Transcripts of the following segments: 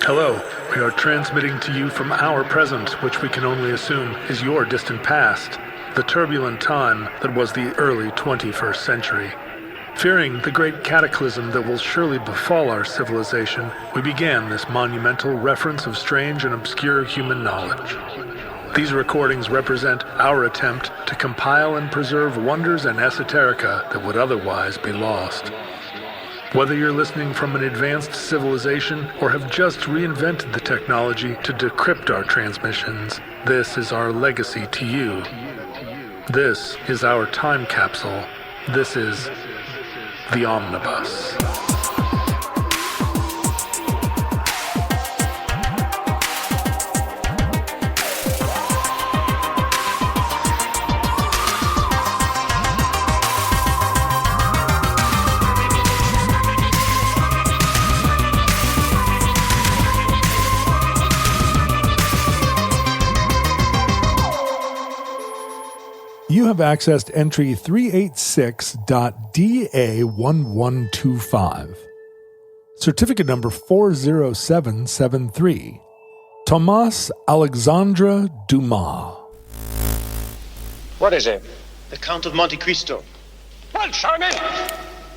Hello, we are transmitting to you from our present, which we can only assume is your distant past, the turbulent time that was the early 21st century. Fearing the great cataclysm that will surely befall our civilization, we began this monumental reference of strange and obscure human knowledge. These recordings represent our attempt to compile and preserve wonders and esoterica that would otherwise be lost. Whether you're listening from an advanced civilization or have just reinvented the technology to decrypt our transmissions, this is our legacy to you. This is our time capsule. This is the Omnibus. You have accessed entry 386.DA1125. Certificate number 40773. Thomas-Alexandre Dumas. What is it? The Count of Monte Cristo. Well, Simon!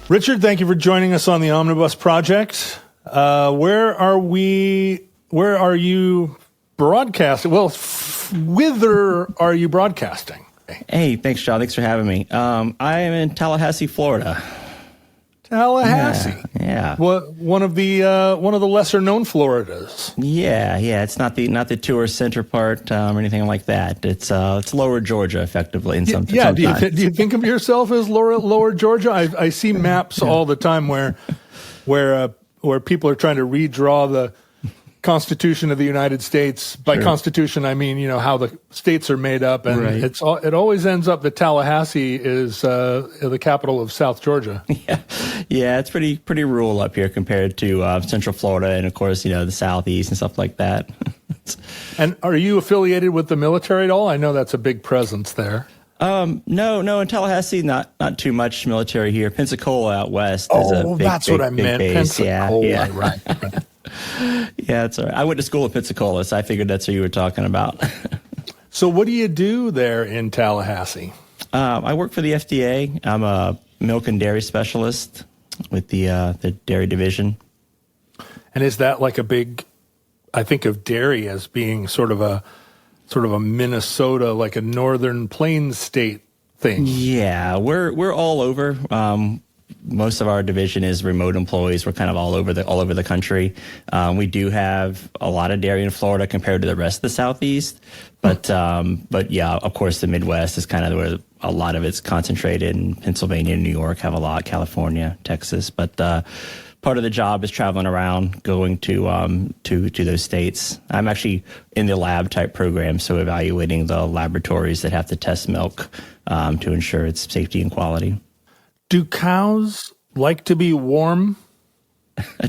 Richard, thank you for joining us on the Omnibus Project. Where are you broadcasting? Well, whither are you broadcasting? Hey, thanks, John. Thanks for having me. I am in Tallahassee, Florida. Tallahassee. Yeah. What one of the lesser known Floridas. Yeah. It's not the tourist center part or anything like that. It's lower Georgia, effectively. In some yeah. Sometimes. Do you think of yourself as lower Georgia? I see maps all the time where people are trying to redraw the Constitution of the United States. By Constitution, I mean, how the states are made up, and right. it always ends up that Tallahassee is the capital of South Georgia. Yeah, it's pretty rural up here compared to Central Florida, and of course, the Southeast and stuff like that. And are you affiliated with the military at all? I know that's a big presence there. No, in Tallahassee, not too much military here. Pensacola out west is a big, that's what I meant. base. Pensacola, yeah. right. Yeah, it's all right. I went to school at Pensacola, so I figured that's who you were talking about. So what do you do there in Tallahassee? I work for the FDA. I'm a milk and dairy specialist with the dairy division. And is that like a big, I think of dairy as being sort of a Minnesota, like a northern plains state thing. Yeah, we're all over. Most of our division is remote employees. We're kind of all over the country. We do have a lot of dairy in Florida compared to the rest of the Southeast, but yeah, of course, the Midwest is kind of where a lot of it's concentrated. And Pennsylvania and New York have a lot. California, Texas, but part of the job is traveling around, going to those states. I'm actually in the lab type program, so evaluating the laboratories that have to test milk to ensure its safety and quality. Do cows like to be warm?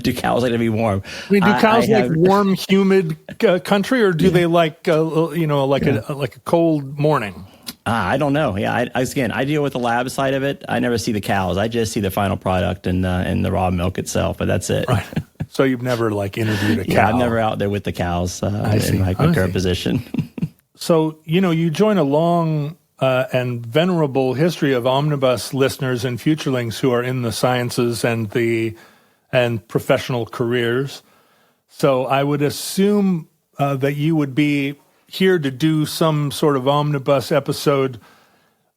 Do cows like to be warm? I mean, do cows like warm, humid country, or do they like a cold morning? I don't know. Yeah, I deal with the lab side of it. I never see the cows. I just see the final product and the raw milk itself. But that's it. Right. So you've never interviewed a cow? Yeah, I'm never out there with the cows in my current position. So you join a long and venerable history of Omnibus listeners and futurelings who are in the sciences and professional careers. So I would assume that you would be here to do some sort of Omnibus episode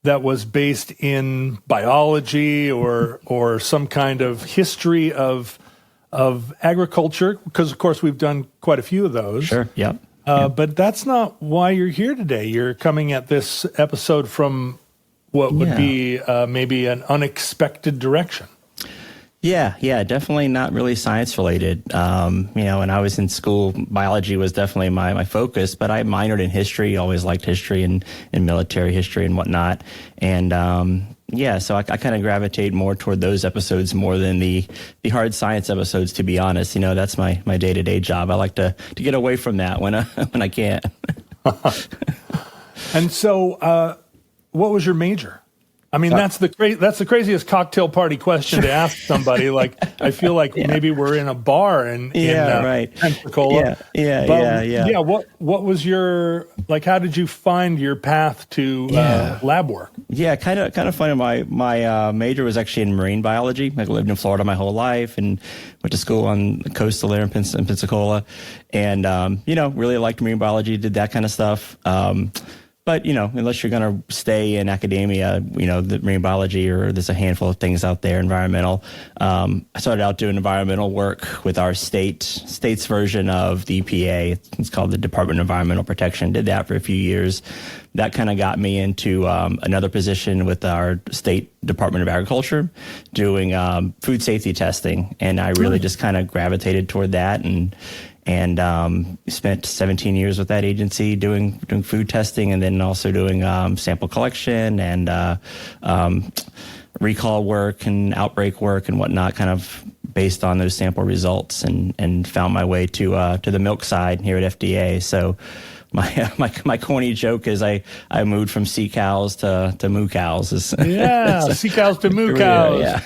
that was based in biology or some kind of history of agriculture, because of course we've done quite a few of those. Sure. Yep. But that's not why you're here today. You're coming at this episode from what would be maybe an unexpected direction. Yeah, definitely not really science related. When I was in school, biology was definitely my focus, but I minored in history, always liked history and military history and whatnot. And so I kind of gravitate more toward those episodes more than the hard science episodes, to be honest. That's my day-to-day job. I like to get away from that when I can. And so what was your major? I mean, that's the craziest cocktail party question to ask somebody. Like, I feel like maybe we're in a bar in Pensacola. Yeah. What was your, like, how did you find your path to lab work? Yeah, kind of funny. My major was actually in marine biology. I lived in Florida my whole life and went to school on the coastal there in Pensacola, and really liked marine biology. Did that kind of stuff. But, unless you're going to stay in academia, the marine biology, or there's a handful of things out there, environmental. I started out doing environmental work with our state's version of the EPA. It's called the Department of Environmental Protection. Did that for a few years. That kind of got me into another position with our state Department of Agriculture, doing food safety testing. And I really just kind of gravitated toward that, and spent 17 years with that agency doing food testing, and then also doing sample collection and recall work and outbreak work and whatnot, kind of based on those sample results, and found my way to the milk side here at FDA. So my corny joke is I moved from sea cows to moo cows. Sea cows to moo cows. Yeah.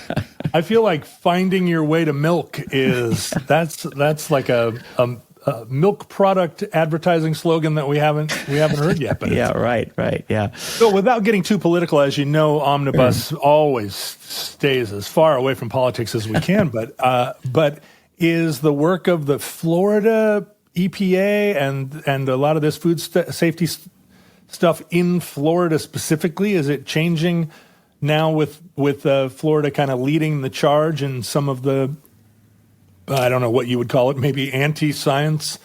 I feel like finding your way to milk that's like a milk product advertising slogan that we haven't heard yet. But right. Yeah. So without getting too political, as you know, Omnibus always stays as far away from politics as we can. But is the work of the Florida EPA and a lot of this food safety stuff in Florida specifically, is it changing now with Florida kind of leading the charge in some of the, I don't know what you would call it, maybe anti-science?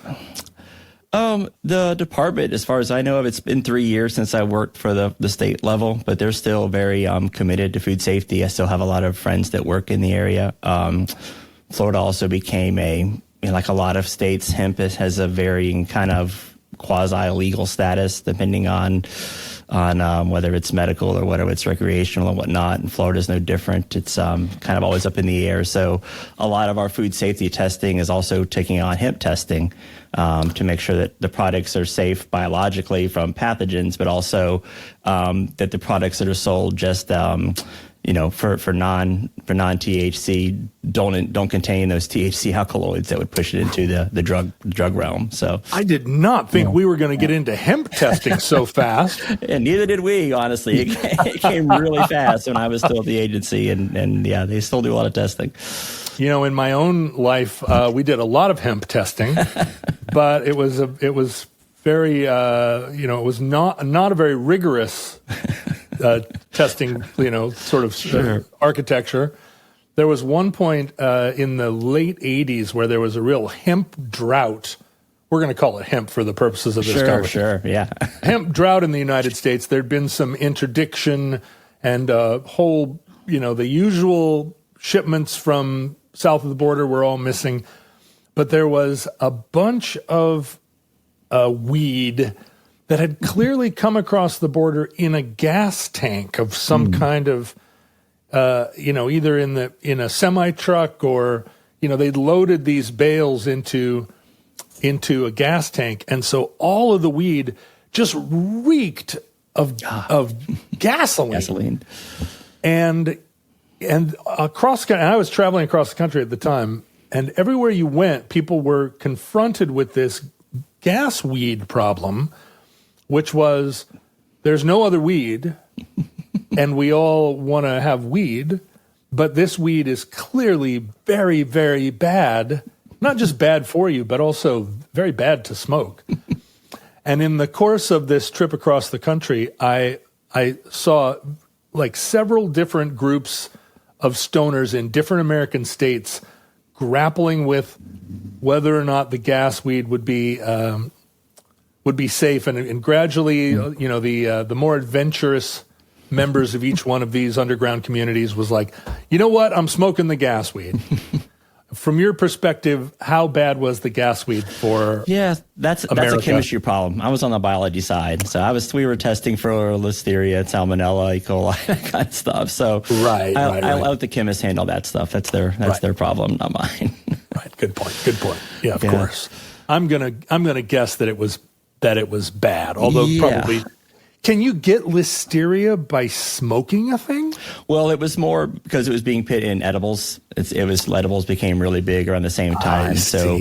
The department, as far as I know of, it's been 3 years since I worked for the state level, but they're still very committed to food safety. I still have a lot of friends that work in the area. Florida also became like a lot of states, hemp has a varying kind of quasi-legal status depending on whether it's medical or whether it's recreational and whatnot. And Florida's no different. It's kind of always up in the air. So a lot of our food safety testing is also taking on hemp testing to make sure that the products are safe biologically from pathogens, but also that the products that are sold just for non-THC don't contain those THC alkaloids that would push it into the drug realm. So I did not think we were going to get into hemp testing so fast. And neither did we, honestly. It came really fast when I was still at the agency, and they still do a lot of testing. In my own life, we did a lot of hemp testing, but it was very it was not a very rigorous testing, architecture. There was one point in the late 80s where there was a real hemp drought. We're going to call it hemp for the purposes of this conversation. Sure, yeah. Hemp drought in the United States. There'd been some interdiction and whole, the usual shipments from south of the border were all missing. But there was a bunch of weed that had clearly come across the border in a gas tank of some kind of, either in a semi truck or, they'd loaded these bales into a gas tank, and so all of the weed just reeked of gasoline. And across, and I was traveling across the country at the time, and everywhere you went, people were confronted with this gas weed problem, which was there's no other weed, and we all want to have weed, but this weed is clearly very, very bad, not just bad for you, but also very bad to smoke. And in the course of this trip across the country, I saw like several different groups of stoners in different American states grappling with whether or not the gas weed would be safe, and gradually, the more adventurous members of each one of these underground communities was like, you know what, I'm smoking the gas weed. From your perspective, how bad was the gas weed for? Yeah, that's a chemistry problem. I was on the biology side, so we were testing for Listeria, Salmonella, E. coli, that kind of stuff. So I let the chemists handle that stuff. That's their problem, not mine. Right. Good point. Yeah, of course. I'm gonna guess that it was bad. Although probably Can you get listeria by smoking a thing? Well, it was more because it was being put in edibles. Edibles became really big around the same time. So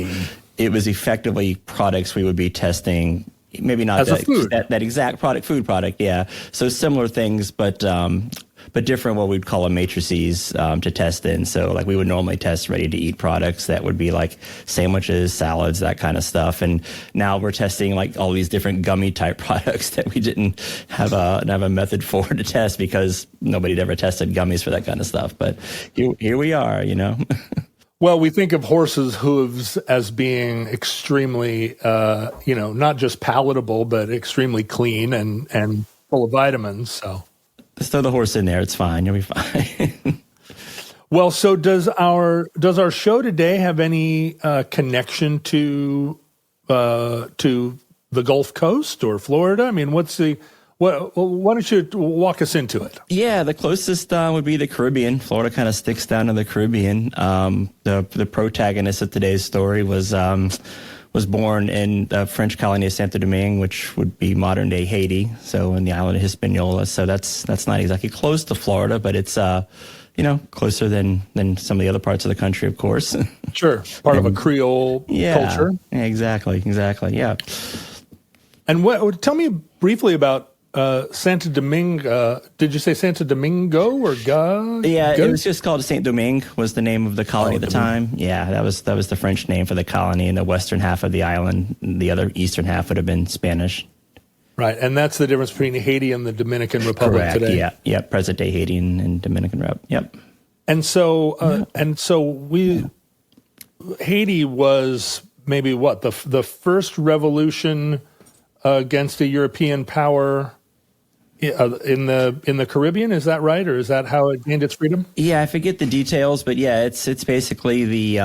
it was effectively products we would be testing. Maybe not that exact food product. Yeah. So similar things, but different, what we'd call a matrices to test in. So like we would normally test ready to eat products that would be like sandwiches, salads, that kind of stuff. And now we're testing like all these different gummy type products that we didn't have a method for to test because nobody had ever tested gummies for that kind of stuff. But here we are, Well, we think of horses' hooves as being extremely, not just palatable, but extremely clean and full of vitamins. So just throw the horse in there; it's fine. You'll be fine. Well, so does our show today have any connection to the Gulf Coast or Florida? I mean, why don't you walk us into it? Yeah, the closest would be the Caribbean. Florida kind of sticks down to the Caribbean. The protagonist of today's story was born in the French colony of Santo Domingue, which would be modern day Haiti, so in the island of Hispaniola. So that's not exactly close to Florida, but it's closer than some of the other parts of the country, of course. Sure, part of a Creole culture. Yeah, exactly, yeah. And tell me briefly about Santo Domingue. Did you say Santo Domingo or Yeah, it was just called Saint Domingue was the name of the colony at the time. Yeah, that was the French name for the colony in the western half of the island. The other eastern half would have been Spanish. Right, and that's the difference between Haiti and the Dominican Republic today. Yeah, present day Haiti and Dominican Republic. Yep. And so, Haiti was maybe the first revolution against a European power in the Caribbean. Is that right, or is that how it gained its freedom? Yeah, I forget the details, but yeah, it's basically the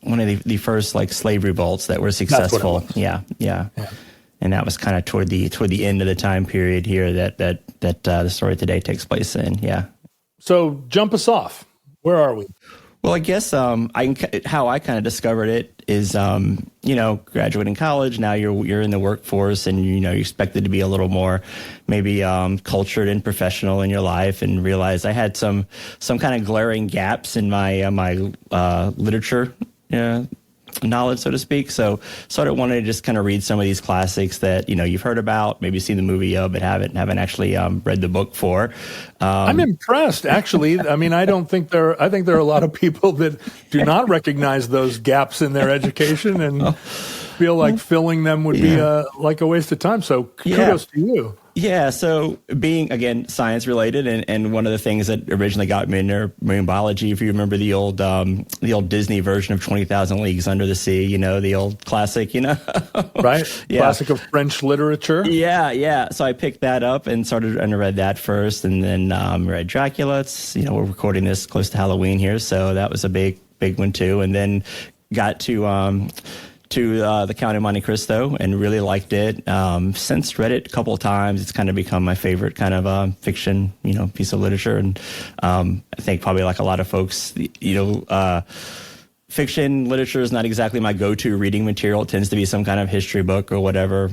one of the first like slave revolts that were successful. That's what it was. Yeah. And that was kind of toward the end of the time period here that the story today takes place in. Yeah. So jump us off. Where are we? Well, I guess how I kind of discovered it is, graduating college. Now you're in the workforce, and you're expected to be a little more, maybe cultured and professional in your life, and realized I had some kind of glaring gaps in my literature knowledge, so to speak. So sort of wanted to just kind of read some of these classics that you've heard about, maybe seen the movie of, but haven't actually read the book for. I'm impressed, actually. I mean, I think there are a lot of people that do not recognize those gaps in their education and feel like filling them would be like a waste of time. So kudos to you. Yeah, so being, again, science related, and one of the things that originally got me into marine biology, if you remember the old Disney version of 20,000 Leagues Under the Sea, the old classic, Right? Yeah. Classic of French literature. Yeah. So I picked that up and read that first, and then read Dracula. It's, we're recording this close to Halloween here, so that was a big one too. And then got to the Count of Monte Cristo and really liked it. Since read it a couple of times, it's kind of become my favorite kind of fiction, piece of literature. And I think probably like a lot of folks, fiction literature is not exactly my go-to reading material. It tends to be some kind of history book or whatever.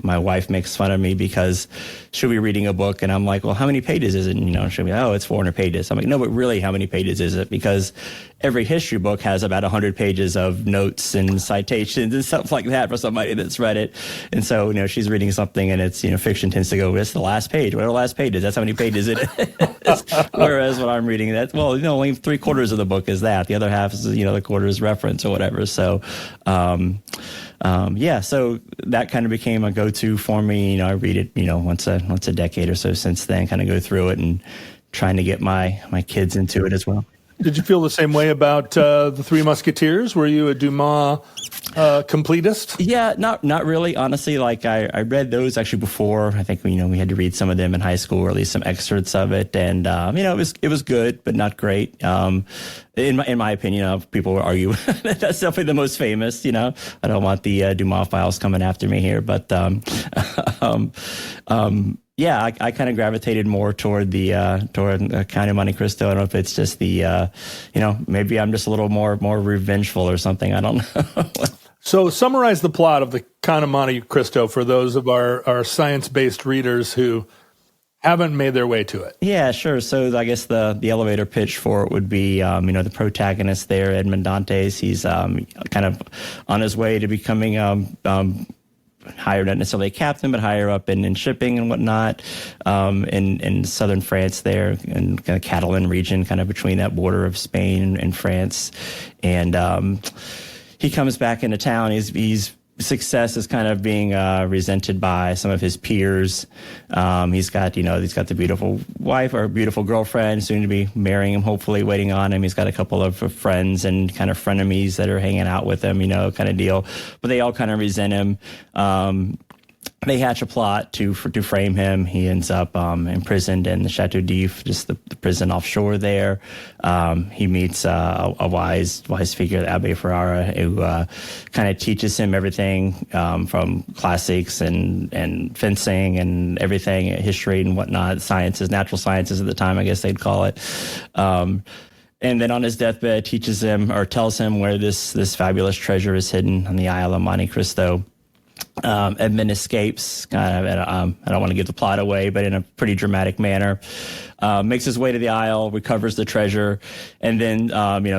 My wife makes fun of me because she'll be reading a book and I'm like, well, how many pages is it? And, she'll be, oh, it's 400 pages. I'm like, no, but really, how many pages is it? Because every history book has about 100 pages of notes and citations and stuff like that for somebody that's read it. And so, she's reading something and it's, fiction tends to go, it's the last page. What are the last pages? That's how many pages it is. Whereas when I'm reading that, well, only 3/4 of the book is that. The other half is, the quarter is reference or whatever. So, so that kind of became a go-to for me. I read it, once a decade or so since then, kind of go through it and trying to get my kids into it as well. Did you feel the same way about the Three Musketeers? Were you a Dumas completist? Yeah, not really. Honestly, like I read those actually before. I think we had to read some of them in high school, or at least some excerpts of it, and it was good, but not great. In my opinion, people will argue that's definitely the most famous. I don't want the Dumas files coming after me here, but yeah, I kind of gravitated more toward the Count of Monte Cristo. I don't know if it's just the maybe I'm just a little more revengeful or something. I don't know. So summarize the plot of the Count of Monte Cristo for those of our science-based readers who haven't made their way to it. Yeah, sure. So I guess the elevator pitch for it would be, the protagonist there, Edmond Dantes. He's kind of on his way to becoming higher, not necessarily a captain, but higher up in shipping and whatnot, in southern France there, in kind of Catalan region, kind of between that border of Spain and France. And he comes back into town. He's success is kind of being resented by some of his peers. He's got the beautiful wife or beautiful girlfriend, soon to be marrying him, hopefully waiting on him. He's got a couple of friends and kind of frenemies that are hanging out with him, kind of deal. But they all kind of resent him. They hatch a plot to frame him. He ends up imprisoned in the Chateau d'If, just the prison offshore there. He meets a wise figure, the Abbé Ferrara, who kind of teaches him everything from classics and fencing and everything, history and whatnot, sciences, natural sciences at the time, I guess they'd call it. And then on his deathbed, teaches him or tells him where this fabulous treasure is hidden on the Isle of Monte Cristo. Edmund escapes, kind of, I don't want to give the plot away, but in a pretty dramatic manner, makes his way to the Isle, recovers the treasure, and then,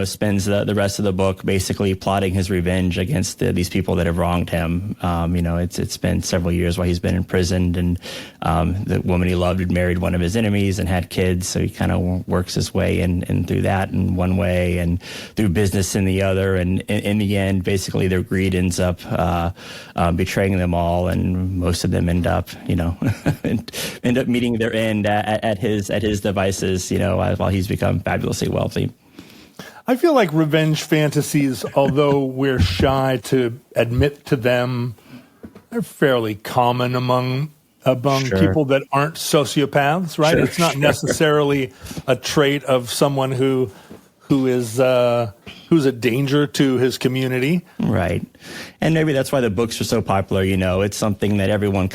spends the rest of the book basically plotting his revenge against these people that have wronged him. It's been several years while he's been imprisoned, and the woman he loved had married one of his enemies and had kids, so he kind of works his way in through that in one way and through business in the other, and in the end, basically their greed ends up betraying them all, and most of them end up meeting their end at his devices, while he's become fabulously wealthy. I feel like revenge fantasies, although we're shy to admit to them, they're fairly common among Sure. people that aren't sociopaths, right? Sure, it's not necessarily a trait of someone who's a danger to his community. Right. And maybe that's why the books are so popular. It's something that everyone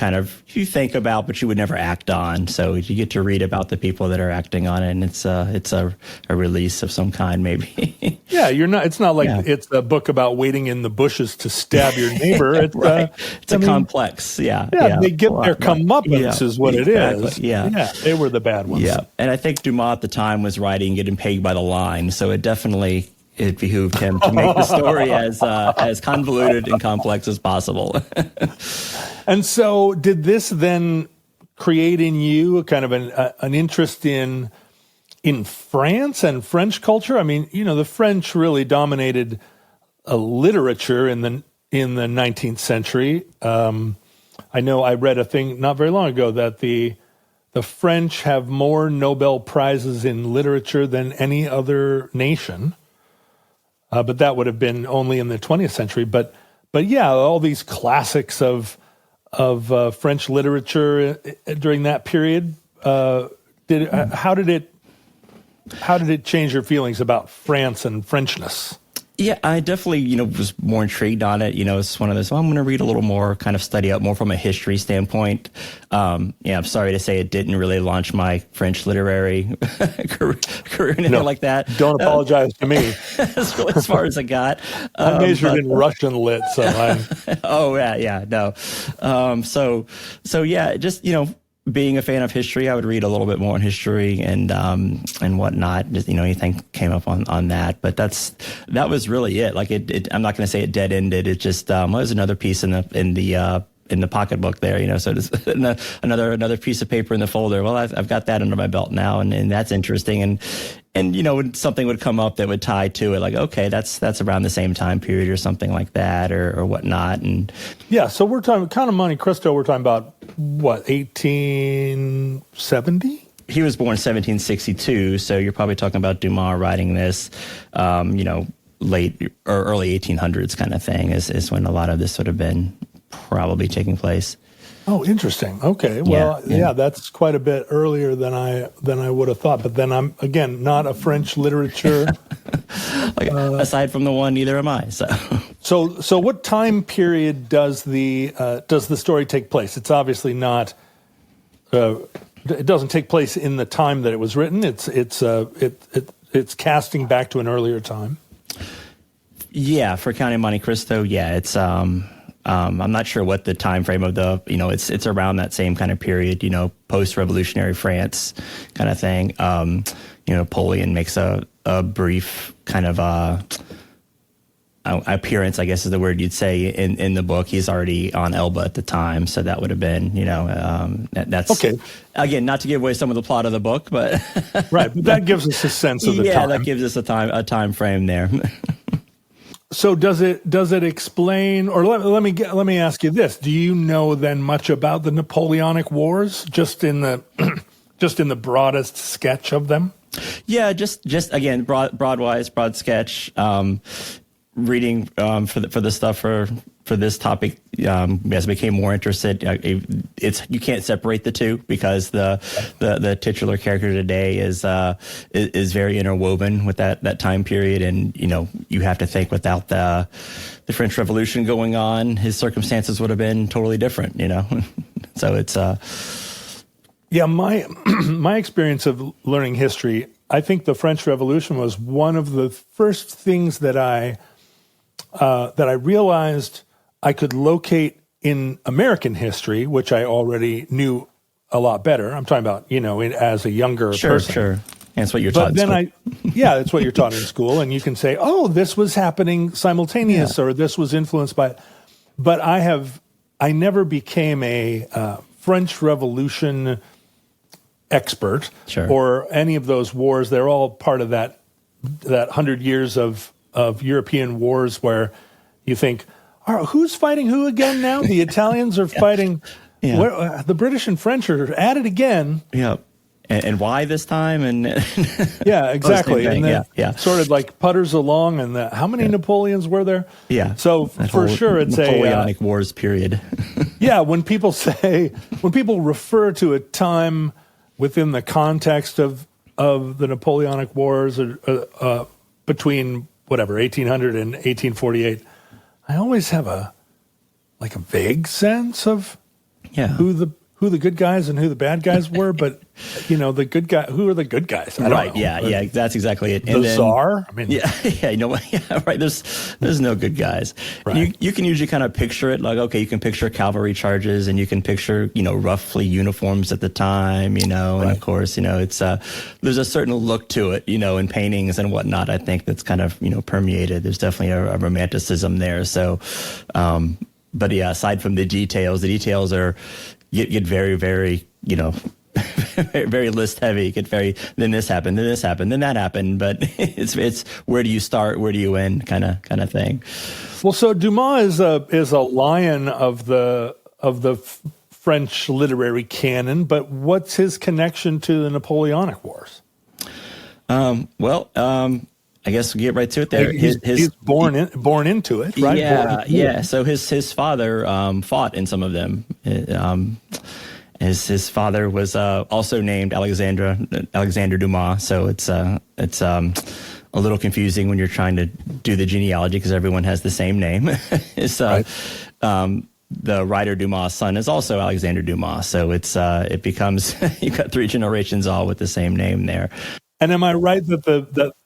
you think about, but you would never act on. So you get to read about the people that are acting on it, and it's a release of some kind, maybe. Yeah, it's not like it's a book about waiting in the bushes to stab your neighbor. It's, right. It's complex. Yeah. They get their comeuppance is what exactly. it is. Yeah. They were the bad ones. Yeah. And I think Dumas at the time was writing Getting Paid by the Line, so it behooved him to make the story as convoluted and complex as possible. And so did this then create in you a kind of an interest in France and French culture? I mean, the French really dominated literature in the 19th century. I know I read a thing not very long ago that the French have more Nobel Prizes in literature than any other nation. But that would have been only in the 20th century. But yeah, all these classics of French literature during that period. How did it change your feelings about France and Frenchness? Yeah, I definitely, was more intrigued on it. It's one of those, I'm going to read a little more, kind of study up more from a history standpoint. I'm sorry to say it didn't really launch my French literary career, anything like that. Don't apologize to me. That's really as far as I got. I majored in Russian lit, so I... Oh, yeah, no. So yeah, just, being a fan of history, I would read a little bit more on history and whatnot. Just, anything came up on that, but that was really it. Like I'm not going to say it dead ended. It just was another piece in the pocketbook there. So just another piece of paper in the folder. Well, I've got that under my belt now, and that's interesting. And something would come up that would tie to it, like, okay, that's around the same time period or something like that or whatnot. And yeah, so we're talking Count of Monte Cristo. We're talking about what, 1870? He was born 1762, so you're probably talking about Dumas writing this, late or early 1800s kind of thing is when a lot of this would have been probably taking place. Oh, interesting. Okay. Well, yeah, that's quite a bit earlier than I would have thought. But then I'm, again, not a French literature. Aside from the one, neither am I. So what time period does the story take place? It's obviously not. It doesn't take place in the time that it was written. It's casting back to an earlier time. Yeah, for Count of Monte Cristo, yeah, it's I'm not sure what the time frame of the, it's around that same kind of period, post-revolutionary France kind of thing. Napoleon makes a brief kind of appearance, I guess is the word you'd say in the book. He's already on Elba at the time, so that would have been, that's okay. Again, not to give away some of the plot of the book, but right, but that gives us a sense of the time. Yeah, that gives us a time frame there. So does it explain, or let me ask you this: do you know then much about the Napoleonic Wars, just in the broadest sketch of them? Yeah, just again, broad sketch. Reading for the stuff for this topic, as I became more interested, you can't separate the two, because the titular character today is very interwoven with that time period, and you have to think without the French Revolution going on, his circumstances would have been totally different. So it's yeah. My experience of learning history, I think the French Revolution was one of the first things that I realized I could locate in American history, which I already knew a lot better. I'm talking about, as a younger person. Sure. That's what you're taught in school. That's what you're taught in school. And you can say, oh, this was happening simultaneous, or this was influenced by it. But I never became a French Revolution expert, or any of those wars. They're all part of that 100 years of European wars where you think, who's fighting who again now? The Italians are fighting. Yeah. The British and French are at it again. Yeah. And why this time? And yeah, exactly. And then sort of like putters along. And how many Napoleons were there? Yeah. So for sure, it's Napoleonic Wars period. Yeah. When people refer to a time within the context of the Napoleonic Wars, between whatever 1800 and 1848, I always have a vague sense of who the good guys and who the bad guys were, but the good guy, who are the good guys? I don't know. Yeah, that's exactly it. And the Tsar? I mean, right. There's no good guys. Right. You can usually kind of picture it like, okay, you can picture cavalry charges, and you can picture, roughly uniforms at the time, and of course, it's there's a certain look to it, in paintings and whatnot. I think that's kind of permeated. There's definitely a romanticism there. So, but yeah, aside from the details are get very, very, very list heavy. Get very, then this happened, then that happened. But it's where do you start, where do you end, kind of thing. Well, so Dumas is a lion of the French literary canon, but what's his connection to the Napoleonic Wars? I guess we'll get right to it there. He's born into it, right? Yeah. So his father fought in some of them. His father was also named Alexandre Dumas. So it's a little confusing when you're trying to do the genealogy, because everyone has the same name. The writer Dumas' son is also Alexandre Dumas. So it becomes you've got three generations all with the same name there. And am I right that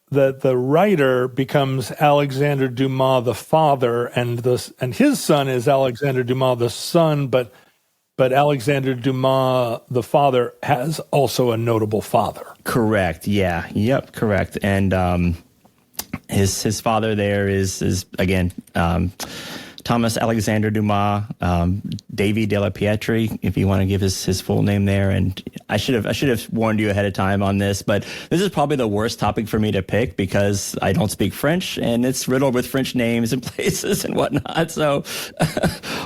the writer becomes Alexandre Dumas the father, and his son is Alexandre Dumas the son, but Alexandre Dumas the father has also a notable father. Correct. Yeah. Yep. Correct. And his father there is again Thomas-Alexandre Dumas, Davy de la Pietri, if you want to give his full name there. And I should have warned you ahead of time on this, but this is probably the worst topic for me to pick, because I don't speak French, and it's riddled with French names and places and whatnot. So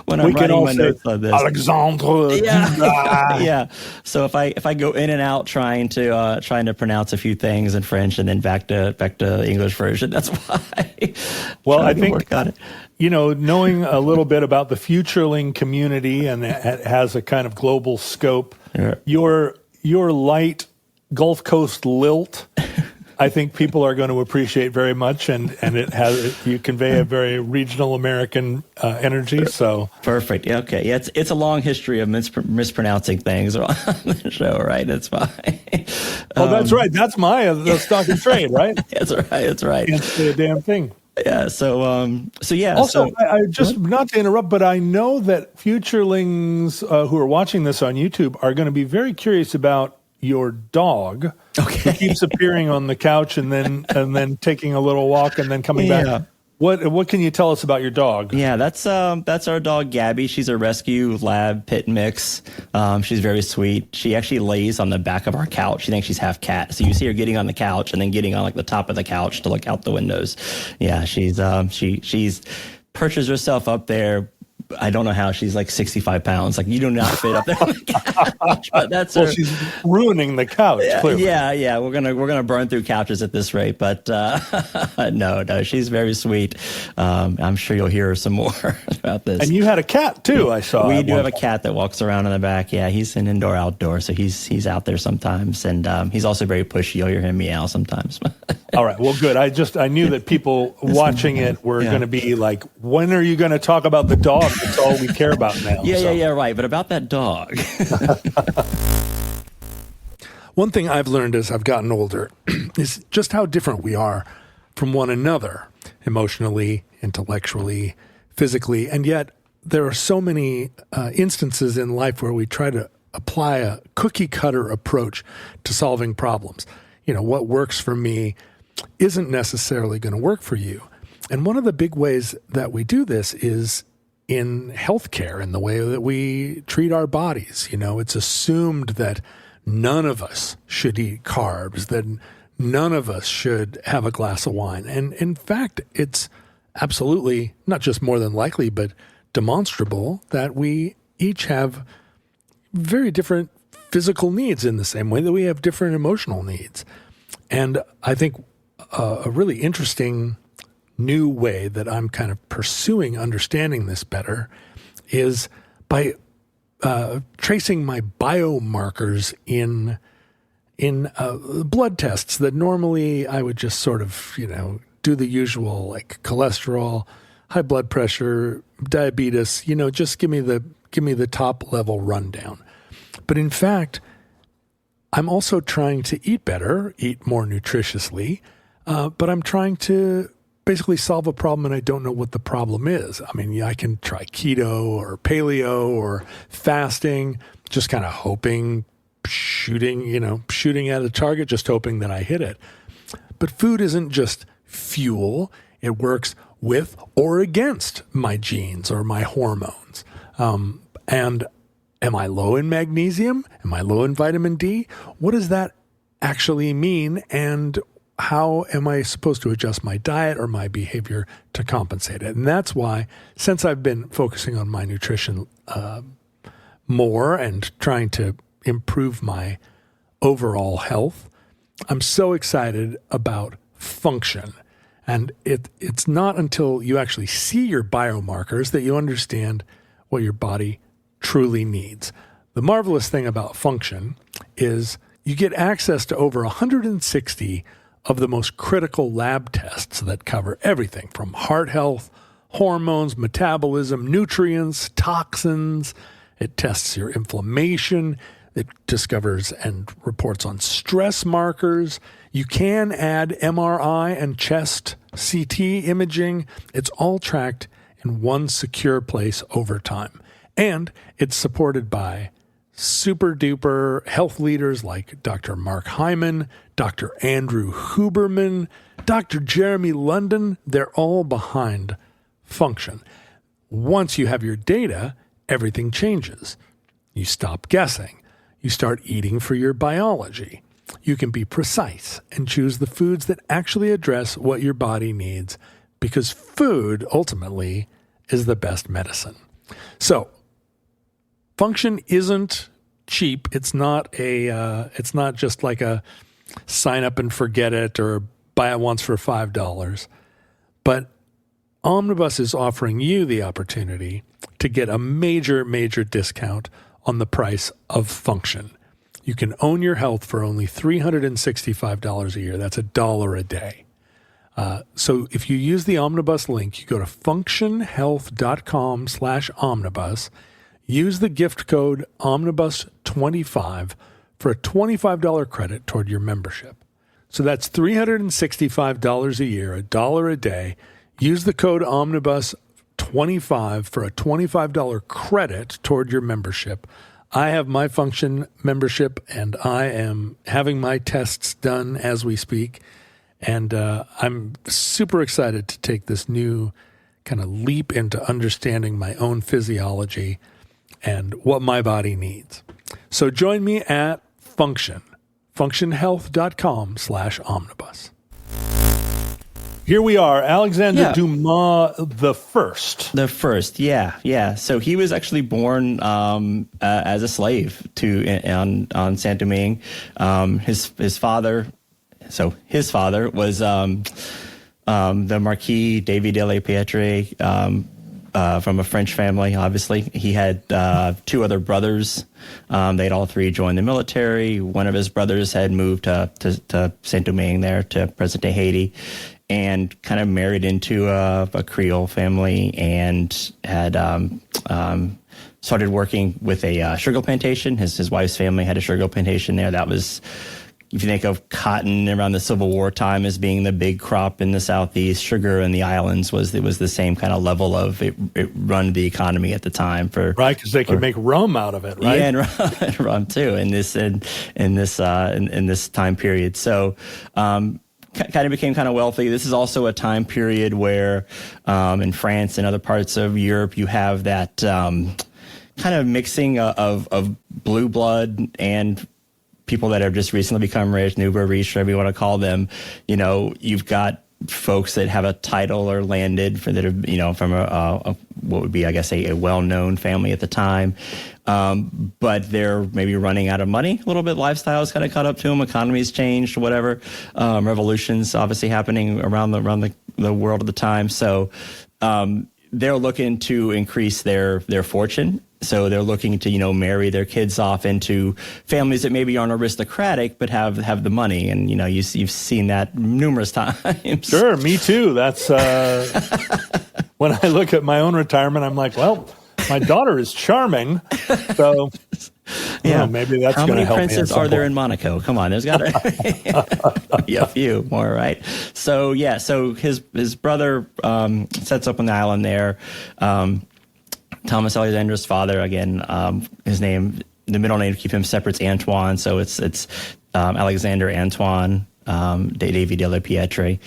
when I'm writing my notes on this, Alexandre, yeah. So if I go in and out trying to pronounce a few things in French and then back to English version, that's why. Well, I think work on it. Knowing a little bit about the Futureling community, and it has a kind of global scope, your light Gulf Coast lilt, I think people are going to appreciate very much, and you convey a very regional American energy. So perfect. Yeah, okay. Yeah, it's a long history of mispronouncing things on the show, right? That's fine. Oh, that's right. That's my stock and trade, right? That's right. Can't say a damn thing. Yeah. So yeah. Also, so, I just not to interrupt, but I know that futurelings who are watching this on YouTube are going to be very curious about your dog. Okay. Who keeps appearing on the couch and then taking a little walk and then coming back. What can you tell us about your dog? Yeah, that's our dog Gabby. She's a rescue lab pit mix. She's very sweet. She actually lays on the back of our couch. She thinks she's half cat. So you see her getting on the couch and then getting on like the top of the couch to look out the windows. Yeah, she's perches herself up there. I don't know how she's like 65 pounds. Like you do not fit up there on the couch, but that's her. She's ruining the couch. Clearly. Yeah. We're gonna burn through couches at this rate, but no, she's very sweet. I'm sure you'll hear some more about this. And you had a cat too, I saw. We do have a cat that walks around in the back. Yeah, he's an indoor outdoor, so he's out there sometimes, and he's also very pushy. You'll hear him meow sometimes. All right, well, good. I knew that people watching it were going to be like, when are you going to talk about the dog? That's all we care about now. Yeah, right. But about that dog. One thing I've learned as I've gotten older is just how different we are from one another, emotionally, intellectually, physically, and yet there are so many instances in life where we try to apply a cookie-cutter approach to solving problems. You know, what works for me isn't necessarily going to work for you. And one of the big ways that we do this is in healthcare, in the way that we treat our bodies. You know, it's assumed that none of us should eat carbs, that none of us should have a glass of wine. And in fact, it's absolutely not just more than likely, but demonstrable that we each have very different physical needs in the same way that we have different emotional needs. And I think a really interesting new way that I'm kind of pursuing understanding this better is by tracing my biomarkers in blood tests that normally I would just sort of, do the usual, like cholesterol, high blood pressure, diabetes, just give me the top level rundown. But in fact, I'm also trying to eat better, eat more nutritiously, but I'm trying to basically solve a problem and I don't know what the problem is. I mean, I can try keto or paleo or fasting, just kind of hoping, shooting at a target, just hoping that I hit it. But food isn't just fuel. It works with or against my genes or my hormones. And am I low in magnesium? Am I low in vitamin D? What does that actually mean? And how am I supposed to adjust my diet or my behavior to compensate it? And that's why, since I've been focusing on my nutrition more and trying to improve my overall health, I'm so excited about function. And it's not until you actually see your biomarkers that you understand what your body truly needs. The marvelous thing about function is you get access to over 160 of the most critical lab tests that cover everything from heart health, hormones, metabolism, nutrients, toxins. It tests your inflammation. It discovers and reports on stress markers. You can add MRI and chest CT imaging. It's all tracked in one secure place over time. And it's supported by super duper health leaders like Dr. Mark Hyman, Dr. Andrew Huberman, Dr. Jeremy London. They're all behind function. Once you have your data, everything changes. You stop guessing. You start eating for your biology. You can be precise and choose the foods that actually address what your body needs, because food ultimately is the best medicine. So, function isn't cheap. It's not just like a sign up and forget it or buy it once for $5. But Omnibus is offering you the opportunity to get a major, major discount on the price of function. You can own your health for only $365 a year. That's $1 a day. So if you use the Omnibus link, you go to functionhealth.com/omnibus, use the gift code Omnibus25 for a $25 credit toward your membership. So that's $365 a year, $1 a day. Use the code Omnibus25 for a $25 credit toward your membership. I have my Function membership, and I am having my tests done as we speak. And I'm super excited to take this new kind of leap into understanding my own physiology and what my body needs. So join me at Function, functionhealth.com/omnibus. Here we are, Alexander Dumas the First. The first, yeah. So he was actually born as a slave on Saint Domingue. His father was the Marquis David de la Pietre, from a French family. Obviously, he had two other brothers. They'd all three joined the military. One of his brothers had moved to Saint Domingue, there to present-day Haiti, and kind of married into a Creole family, and had started working with a sugar plantation. His wife's family had a sugar plantation there. That was, if you think of cotton around the Civil War time as being the big crop in the Southeast, sugar in the islands was the same kind of level of it run the economy at the time. Right, because they could make rum out of it, right? Yeah, and rum too in this time period. So. Kind of became kind of wealthy. This is also a time period where in France and other parts of Europe, you have that kind of mixing of blue blood and people that have just recently become rich, nouveau riche, whatever you want to call them. You know, you've got folks that have a title or landed that are, from a what would be, I guess, a well-known family at the time. But they're maybe running out of money a little bit. Lifestyle's kind of caught up to them. Economy's changed, whatever. Revolutions obviously happening around the world at the time. So they're looking to increase their fortune. So they're looking to, marry their kids off into families that maybe aren't aristocratic, but have the money. And, you've seen that numerous times. Sure, me too. That's when I look at my own retirement, I'm like, well, my daughter is charming. So yeah, maybe that's going to help me. How many princes are there in Monaco? Come on, there's got to be a few more, right? So yeah, so his brother sets up on the island there. Thomas-Alexandre's father, again, his name, the middle name to keep him separate is Antoine. So it's Alexander Antoine David de la Pietre.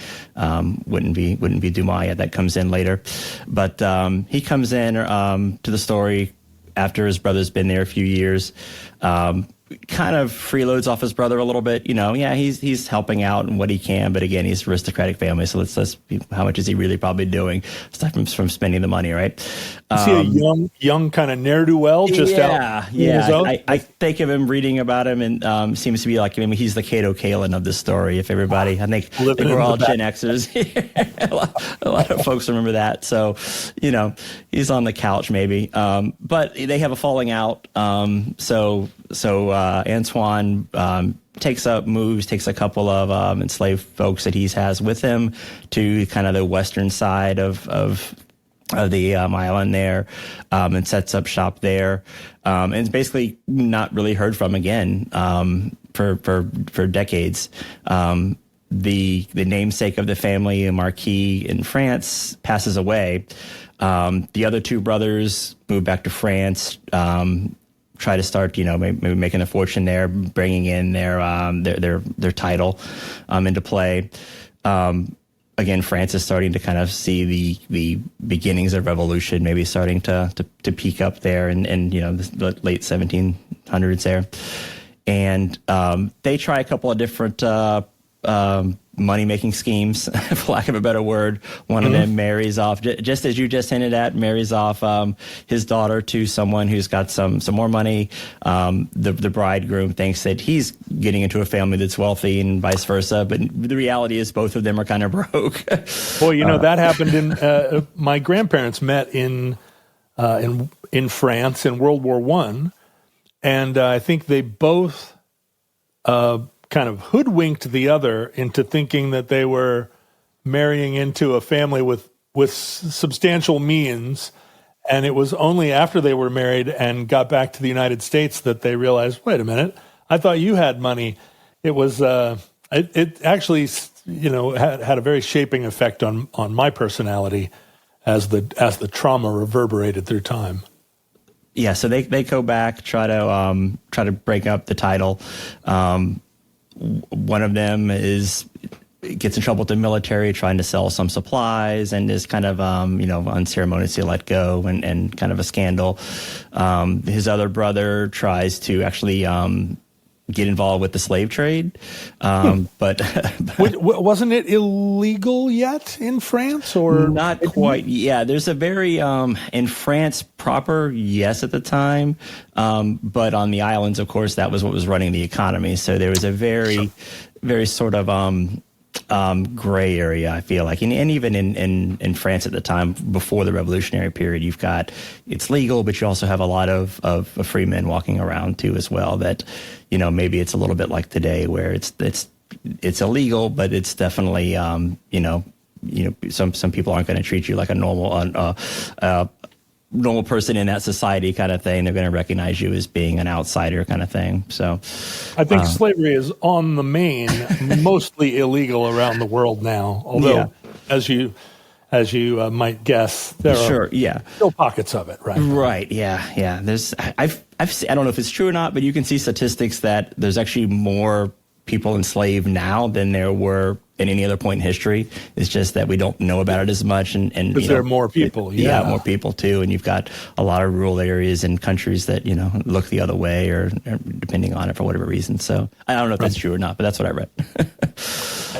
Wouldn't be Dumas yet. That comes in later. But he comes in to the story after his brother's been there a few years. Kind of freeloads off his brother a little bit. He's helping out in what he can, but again, he's aristocratic family, so let's how much is he really probably doing aside from spending the money, right? Is he a young kind of ne'er-do-well? I think of him, reading about him, and seems to be like, he's the Cato Kalin of this story. If everybody, I think we're all Gen Xers here. a lot of folks remember that. So, he's on the couch maybe, but they have a falling out. So Antoine takes a couple of enslaved folks that he has with him to kind of the western side of the island there, and sets up shop there, and it's basically not really heard from again for decades. The namesake of the family, a Marquis in France, passes away. The other two brothers move back to France. Try to start, maybe making a fortune there, bringing in their title into play. Again, France is starting to kind of see the beginnings of revolution, maybe starting to peak up there, and the late 1700s there. And they try a couple of different money-making schemes, for lack of a better word. One of them marries off, just as you just hinted at, marries off his daughter to someone who's got some more money. The bridegroom thinks that he's getting into a family that's wealthy, and vice versa. But the reality is both of them are kind of broke. Well, that happened in my grandparents met in France in World War I, and I think they both kind of hoodwinked the other into thinking that they were marrying into a family with substantial means. And it was only after they were married and got back to the United States that they realized, wait a minute, I thought you had money. It was, it actually had a very shaping effect on my personality as the trauma reverberated through time. Yeah, so they go back, try to break up the title. One of them gets in trouble with the military trying to sell some supplies and is kind of, unceremoniously let go and kind of a scandal. His other brother tries to actually get involved with the slave trade. But wasn't it illegal yet in France, or not quite? Yeah, there's a very, in France proper, yes, at the time. But on the islands, of course, that was what was running the economy. So there was a very, very sort of, gray area, I feel like. And even in France at the time, before the revolutionary period, you've got, it's legal, but you also have a lot of free men walking around too as well, that, maybe it's a little bit like today where it's illegal, but it's definitely, some people aren't going to treat you like a normal person in that society kind of thing. They're going to recognize you as being an outsider kind of thing. So I think slavery is on the main mostly illegal around the world now. Although, as you might guess, there are still pockets of it, right? Right. Yeah. There's I've seen, I don't know if it's true or not, but you can see statistics that there's actually more people enslaved now than there were at any other point in history. It's just that we don't know about it as much, and because there are more people. More people too, and you've got a lot of rural areas and countries that look the other way, or depending on it for whatever reason. So I don't know if that's true or not, but that's what I read.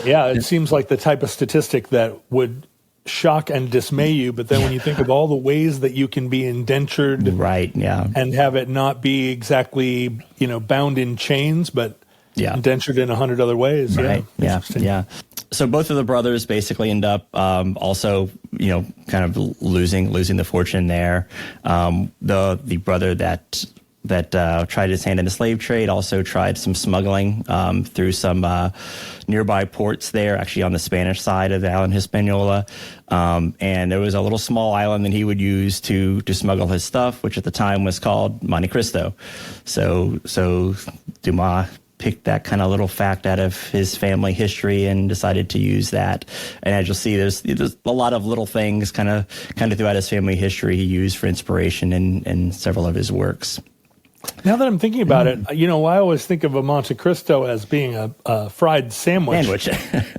Yeah, it seems like the type of statistic that would shock and dismay you, but then when you think of all the ways that you can be indentured, right? Yeah, and have it not be exactly bound in chains, but indentured in 100 other ways. Right. Yeah. So both of the brothers basically end up also, kind of losing the fortune there. The brother that tried his hand in the slave trade also tried some smuggling through some nearby ports there, actually on the Spanish side of the island Hispaniola. And there was a little small island that he would use to smuggle his stuff, which at the time was called Monte Cristo. So Dumas picked that kind of little fact out of his family history and decided to use that. And as you'll see, there's a lot of little things kind of throughout his family history he used for inspiration in several of his works. Now that I'm thinking about it, I always think of a Monte Cristo as being a fried sandwich.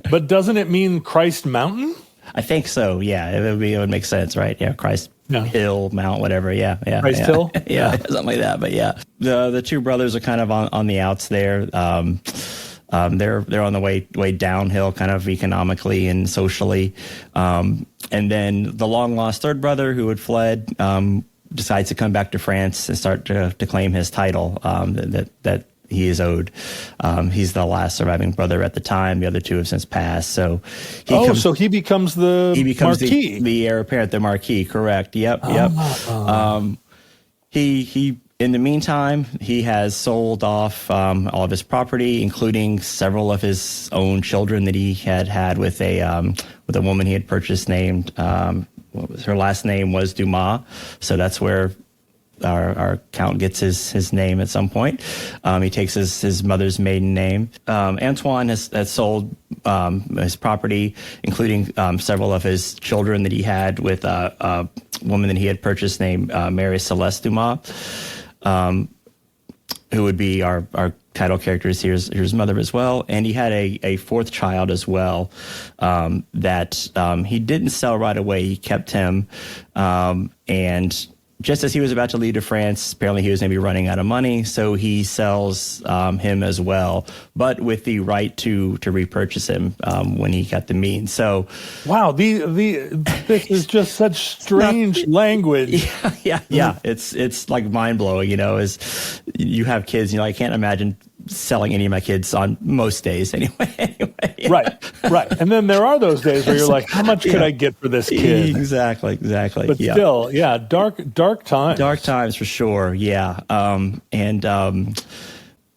But doesn't it mean Christ Mountain? I think so. Yeah, it would make sense, right? Yeah, Christ Hill, Mount, whatever. Yeah. Christ Hill. Yeah, something like that. But yeah, the two brothers are kind of on the outs there. They're on the way downhill, kind of economically and socially. And then the long lost third brother, who had fled, decides to come back to France and start to claim his title that he is owed. He's the last surviving brother at the time. The other two have since passed. So he becomes the Marquis. The heir apparent, the Marquis. Correct. Yep. He in the meantime, he has sold off all of his property, including several of his own children that he had with a woman he had purchased named. Her last name was Dumas, so that's where our count gets his name at some point. He takes his mother's maiden name. Antoine has sold his property, including several of his children that he had with a woman that he had purchased named Mary Celeste Dumas, who would be our title characters. Here's his mother as well. And he had a fourth child as well that he didn't sell right away. He kept him. And just as he was about to leave to France, apparently he was maybe running out of money, so he sells him as well, but with the right to repurchase him when he got the means. So, wow, this is just such strange language. Yeah. It's like mind blowing. As you have kids, I can't imagine selling any of my kids on most days anyway. Right. And then there are those days where you're like, how much could I get for this kid? Exactly. But still, dark times. Dark times for sure. Yeah.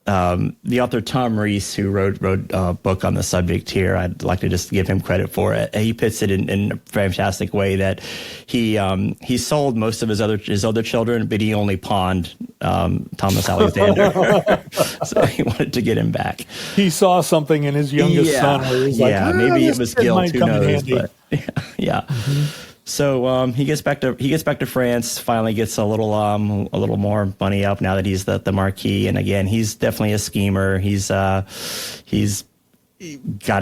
the author Tom Rees, who wrote a book on the subject here, I'd like to just give him credit for it. He puts it in a fantastic way that he sold most of his other children, but he only pawned Thomas-Alexandre. So he wanted to get him back. He saw something in his youngest son where he was like, maybe it was guilt, who knows? But yeah. Mm-hmm. So he gets back to France. Finally, gets a little more money up now that he's the Marquis. And again, he's definitely a schemer. He's got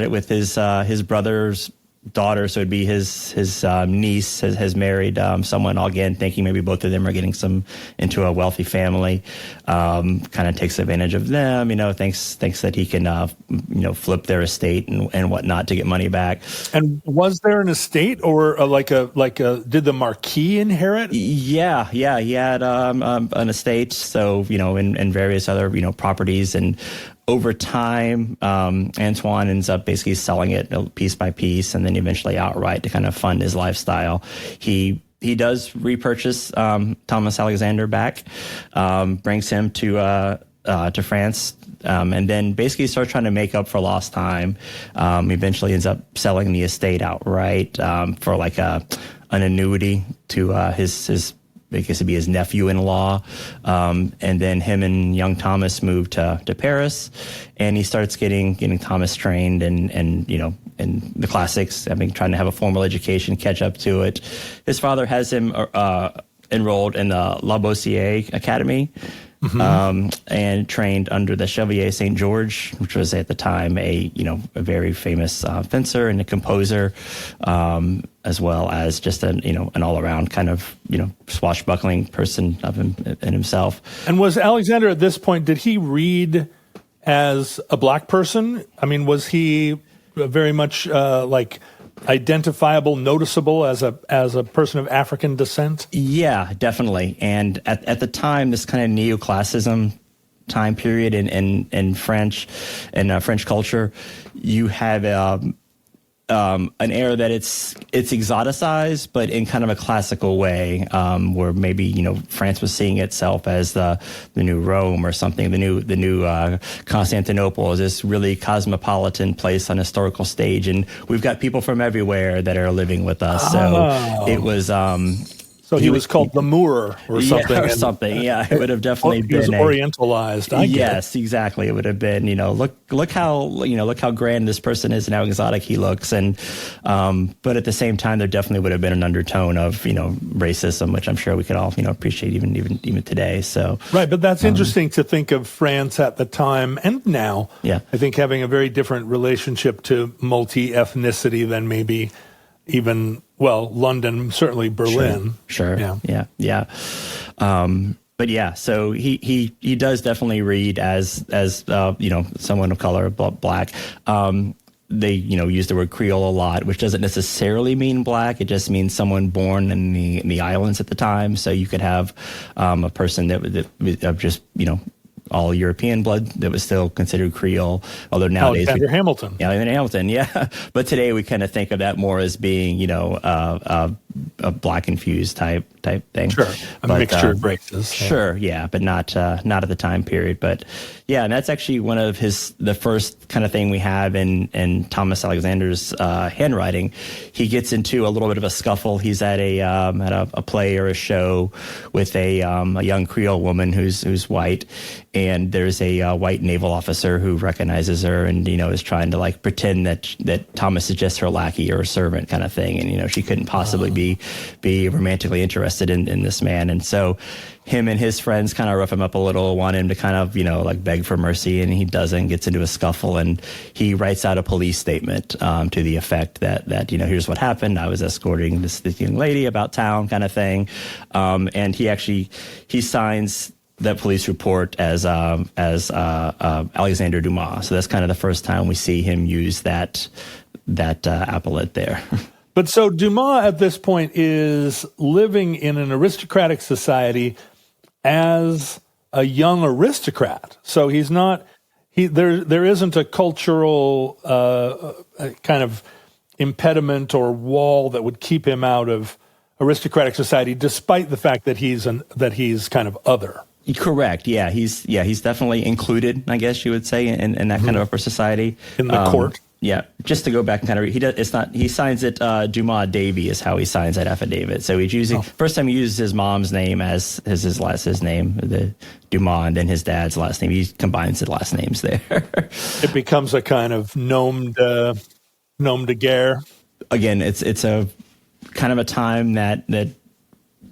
it with his brother's daughter, so it'd be his niece has married someone, again thinking maybe both of them are getting into a wealthy family. Kind of takes advantage of them, thinks that he can flip their estate and whatnot to get money back. And was there an estate or did the Marquis inherit? Yeah, he had an estate, so and various other properties. And over time, Antoine ends up basically selling it piece by piece, and then eventually outright to kind of fund his lifestyle. He does repurchase Thomas-Alexandre back, brings him to France, and then basically starts trying to make up for lost time. Eventually ends up selling the estate outright for like an annuity to his I guess it'd be his nephew-in-law. And then him and young Thomas moved to Paris, and he starts getting Thomas trained and in the classics. Trying to have a formal education, catch up to it. His father has him enrolled in the La Boissière Academy. Mm-hmm. And trained under the Chevalier Saint George, which was at the time a very famous fencer and a composer, as well as just an all around kind of swashbuckling person of himself. And was Alexander at this point? Did he read as a black person? Was he very much identifiable, noticeable as a person of African descent? Yeah, definitely. And at the time, this kind of neoclassicism time period in French and French culture, you have an era that it's exoticized, but in kind of a classical way, where maybe France was seeing itself as the new Rome or something, the new Constantinople, as this really cosmopolitan place on a historical stage, and we've got people from everywhere that are living with us. So it was. So he was called the Moor or something. Yeah, or something. Yeah, it would have definitely been. He was orientalized. Yes, exactly. It would have been. Look how grand this person is and how exotic he looks. And but at the same time, there definitely would have been an undertone of racism, which I'm sure we could all appreciate even today. So right, but that's interesting to think of France at the time and now. Yeah, I think having a very different relationship to multi-ethnicity than maybe even. Well, London, certainly Berlin. Sure. Yeah. But yeah, so he does definitely read as someone of color, black. They use the word Creole a lot, which doesn't necessarily mean black. It just means someone born in the islands at the time. So you could have a person that just all European blood that was still considered Creole, although nowadays Alexander Hamilton, yeah. But today we kind of think of that more as being, a black infused type thing. Sure, a mixture of races. Sure, yeah, but not at the time period. But yeah, and that's actually one of the first kind of thing we have in Thomas-Alexandre's handwriting. He gets into a little bit of a scuffle. He's at a play or a show with a young Creole woman who's white. And there's a white naval officer who recognizes her and, is trying to pretend that Thomas is just her lackey or a servant kind of thing. And, she couldn't possibly be romantically interested in this man. And so him and his friends kind of rough him up a little, want him to kind of, beg for mercy. And he doesn't, gets into a scuffle, and he writes out a police statement to the effect that here's what happened. I was escorting this young lady about town kind of thing. And he signs that police report as Alexander Dumas. So that's kind of the first time we see him use that appellate there. But so Dumas at this point is living in an aristocratic society as a young aristocrat. So he's not. There isn't a cultural kind of impediment or wall that would keep him out of aristocratic society, despite the fact that he's kind of other. Correct. Yeah, he's definitely included, I guess you would say, in that kind of upper society. In the court. Yeah, just to go back and kind of he signs it Dumas Davy is how he signs that affidavit. So he's using first time he uses his mom's name as his name, the Dumas, and then his dad's last name. He combines the last names there. It becomes a kind of nom de guerre. Again, it's a kind of a time that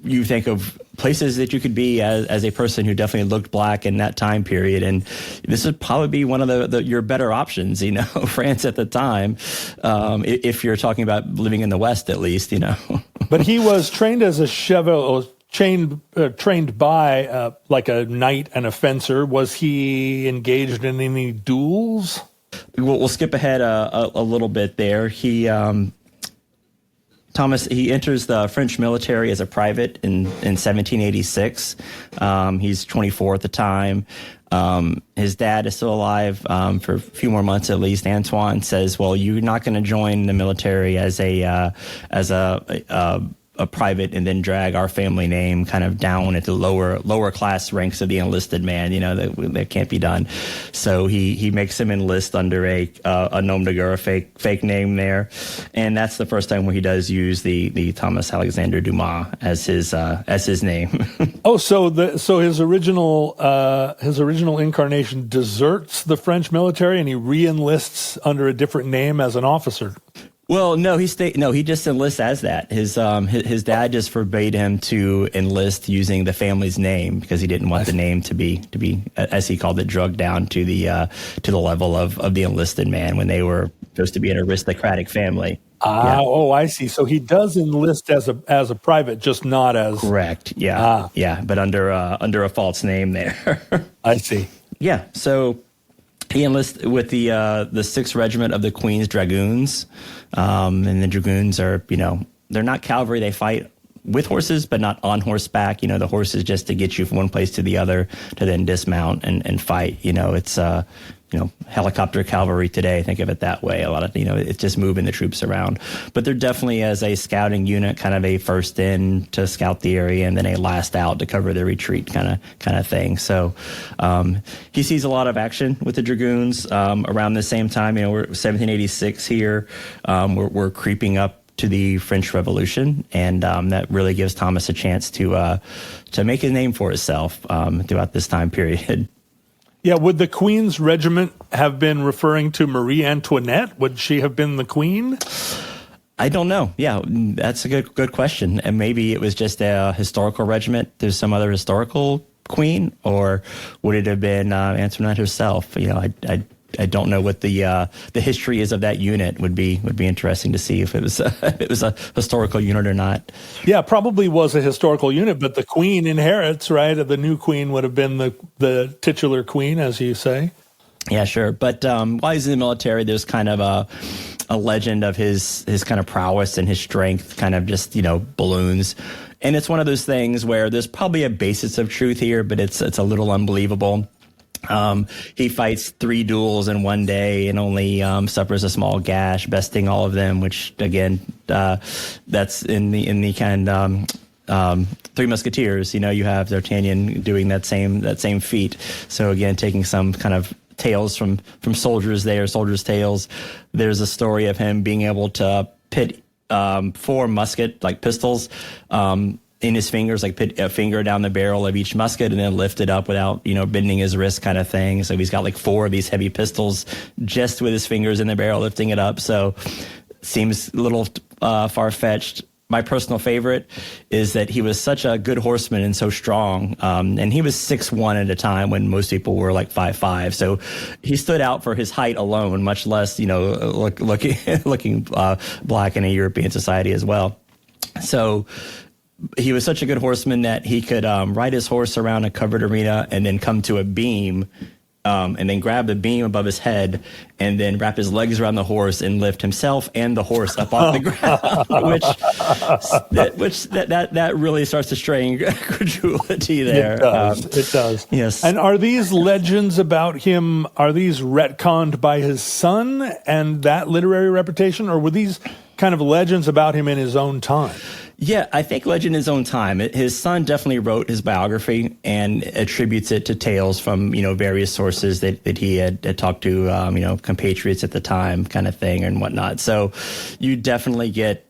you think of places that you could be as a person who definitely looked black in that time period. And this would probably be one of your better options, France at the time, if you're talking about living in the West, at least, But he was trained as a chevalier, trained by like a knight and a fencer. Was he engaged in any duels? We'll skip ahead a little bit there. He enters the French military as a private in 1786. He's 24 at the time. His dad is still alive for a few more months at least. Antoine says, "Well, you're not going to join the military as a private and then drag our family name kind of down at the lower class ranks of the enlisted man. That can't be done." So he makes him enlist under a nom de guerre, fake name there, and that's the first time where he does use the Thomas-Alexandre Dumas as his name. So his original incarnation deserts the French military and he re-enlists under a different name as an officer. Well, no, he just enlists as that. His dad just forbade him to enlist using the family's name because he didn't want the name to be, as he called it, drugged down to the level of the enlisted man when they were supposed to be an aristocratic family. I see. So he does enlist as a private, just not as correct. Yeah, but under a false name there. I see. Yeah, so he enlists with the 6th Regiment of the Queen's Dragoons, and the Dragoons are, they're not cavalry. They fight with horses, but not on horseback. The horse is just to get you from one place to the other to then dismount and fight. It's helicopter cavalry today. Think of it that way. A lot of, it's just moving the troops around. But they're definitely as a scouting unit, kind of a first in to scout the area and then a last out to cover the retreat kind of thing. So he sees a lot of action with the Dragoons around the same time. We're 1786 here. We're creeping up to the French Revolution, and that really gives Thomas a chance to make a name for himself throughout this time period. Yeah, would the Queen's regiment have been referring to Marie Antoinette? Would she have been the Queen? I don't know. Yeah, that's a good question. And maybe it was just a historical regiment. There's some other historical queen, or would it have been Antoinette herself? I don't know what the history is of that unit. Would be interesting to see if it was a historical unit or not. Yeah, probably was a historical unit, but the queen inherits, right? The new queen would have been the titular queen, as you say. Yeah, sure. But while he's in the military, there's kind of a legend of his kind of prowess and his strength kind of just balloons. And it's one of those things where there's probably a basis of truth here, but it's a little unbelievable. He fights 3 duels in one day and only suffers a small gash, besting all of them, which again, that's in the kind Three Musketeers. You have D'Artagnan doing that same feat. So again, taking some kind of tales from soldiers tales. There's a story of him being able to pit 4 musket like pistols in his fingers, like put a finger down the barrel of each musket and then lift it up without, bending his wrist kind of thing. So he's got like 4 of these heavy pistols just with his fingers in the barrel, lifting it up. So seems a little far-fetched. My personal favorite is that he was such a good horseman and so strong. And he was 6'1" at a time when most people were like 5'5". So he stood out for his height alone, much less, looking black in a European society as well. So he was such a good horseman that he could ride his horse around a covered arena and then come to a beam and then grab the beam above his head and then wrap his legs around the horse and lift himself and the horse up off the ground, which really starts to strain credulity there. It does. Yes. And are these legends about him, are these retconned by his son and that literary reputation, or were these kind of legends about him in his own time? Yeah, I think legend in his own time. His son definitely wrote his biography and attributes it to tales from, various sources that he had talked to, compatriots at the time kind of thing and whatnot. So you definitely get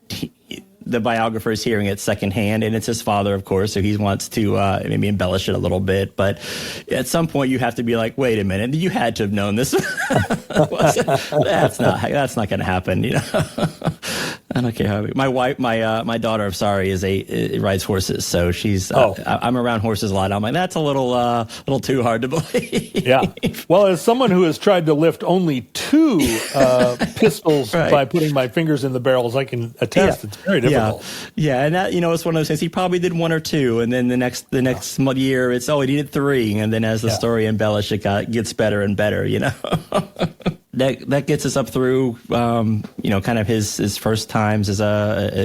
the biographer's hearing it secondhand, and it's his father, of course, so he wants to maybe embellish it a little bit. But at some point, you have to be like, "Wait a minute, you had to have known this." That's not going to happen, I don't care how. My daughter, I'm sorry, rides horses, so she's. I'm around horses a lot. I'm like, that's a little too hard to believe. Yeah. Well, as someone who has tried to lift only 2 pistols by putting my fingers in the barrels, I can attest it's very difficult. Yeah, and that it's one of those things. He probably did 1 or 2, and then the next year it's he did 3, and then as the story embellished, it gets better and better. That gets us up through kind of his first times as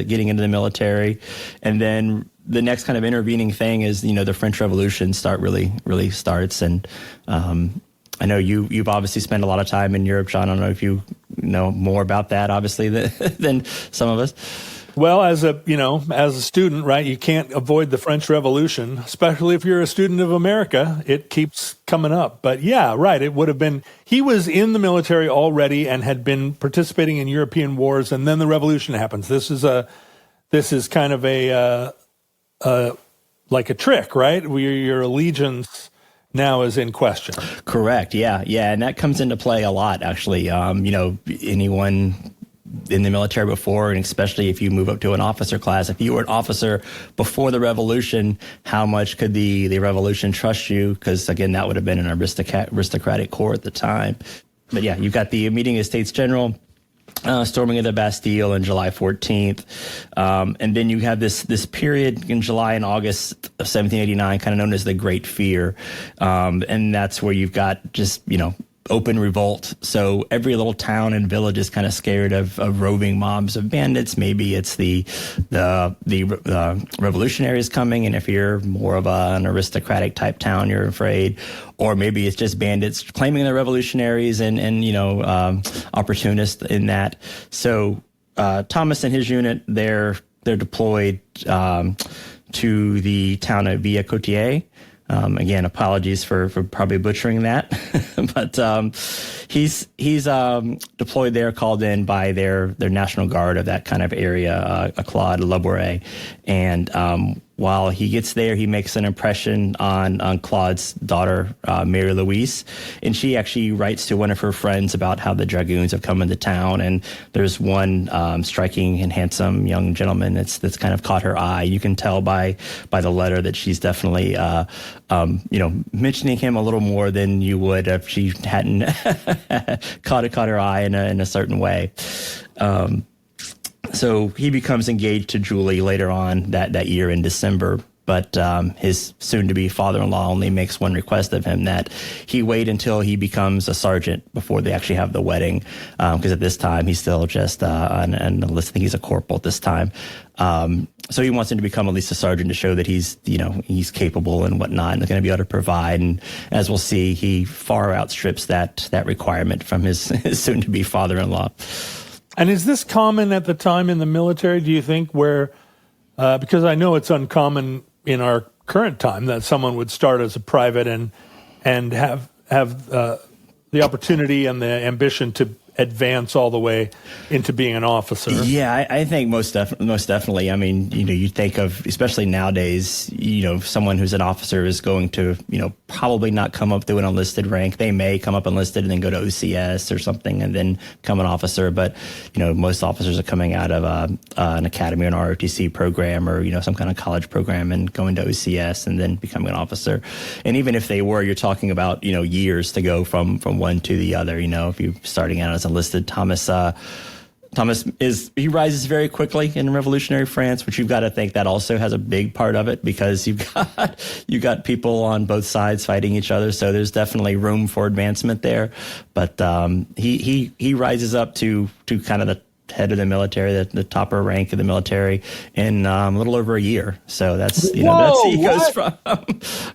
getting into the military, and then the next kind of intervening thing is the French Revolution really starts, and I know you've obviously spent a lot of time in Europe, John. I don't know if you know more about that, obviously, than some of us. Well, as a student, right, you can't avoid the French Revolution, especially if you're a student of America. It keeps coming up. But yeah, right, it would have been, he was in the military already and had been participating in European wars, and then the revolution happens. This is kind of like a trick, right? Where your allegiance now is in question. Correct. Yeah. And that comes into play a lot, actually. Anyone in the military before, and especially if you move up to an officer class, if you were an officer before the revolution, how much could the revolution trust you? Because again, that would have been an aristocratic corps at the time. But yeah, you've got the meeting of States General, storming of the Bastille on July 14th. And then you have this period in July and August of 1789, kind of known as the Great Fear. And that's where you've got just, open revolt. So every little town and village is kind of scared of roving mobs of bandits. Maybe it's the revolutionaries coming, and if you're more of an aristocratic type town, you're afraid. Or maybe it's just bandits claiming they're revolutionaries and opportunists in that. So Thomas and his unit, they're deployed to the town of Villers-Cottier. Again, apologies for probably butchering that, but he's deployed there, called in by their National Guard of that kind of area, Claude Labouré, and while he gets there, he makes an impression on Claude's daughter, Mary Louise, and she actually writes to one of her friends about how the dragoons have come into town, and there's one striking and handsome young gentleman that's kind of caught her eye. You can tell by the letter that she's definitely mentioning him a little more than you would if she hadn't caught her eye in a certain way. So he becomes engaged to Julie later on that year in December, but his soon-to-be father-in-law only makes one request of him, that he wait until he becomes a sergeant before they actually have the wedding, because at this time he's still just on enlisted. I think he's a corporal at this time. So he wants him to become at least a sergeant to show that he's capable and whatnot, and going to be able to provide. And as we'll see, he far outstrips that requirement from his soon-to-be father-in-law. And is this common at the time in the military, do you think, where, because I know it's uncommon in our current time that someone would start as a private and have the opportunity and the ambition to advance all the way into being an officer? Yeah, I think most definitely. I mean, you think of, especially nowadays, someone who's an officer is going to, probably not come up through an enlisted rank. They may come up enlisted and then go to OCS or something and then become an officer. But, most officers are coming out of an academy or an ROTC program or, some kind of college program and going to OCS and then becoming an officer. And even if they were, you're talking about, years to go from one to the other. If you're starting out as enlisted, Thomas he rises very quickly in revolutionary France, which you've got to think that also has a big part of it, because you've got people on both sides fighting each other. So there's definitely room for advancement there. But he rises up to kind of head of the military, the topper rank of the military, in a little over a year. So that's he goes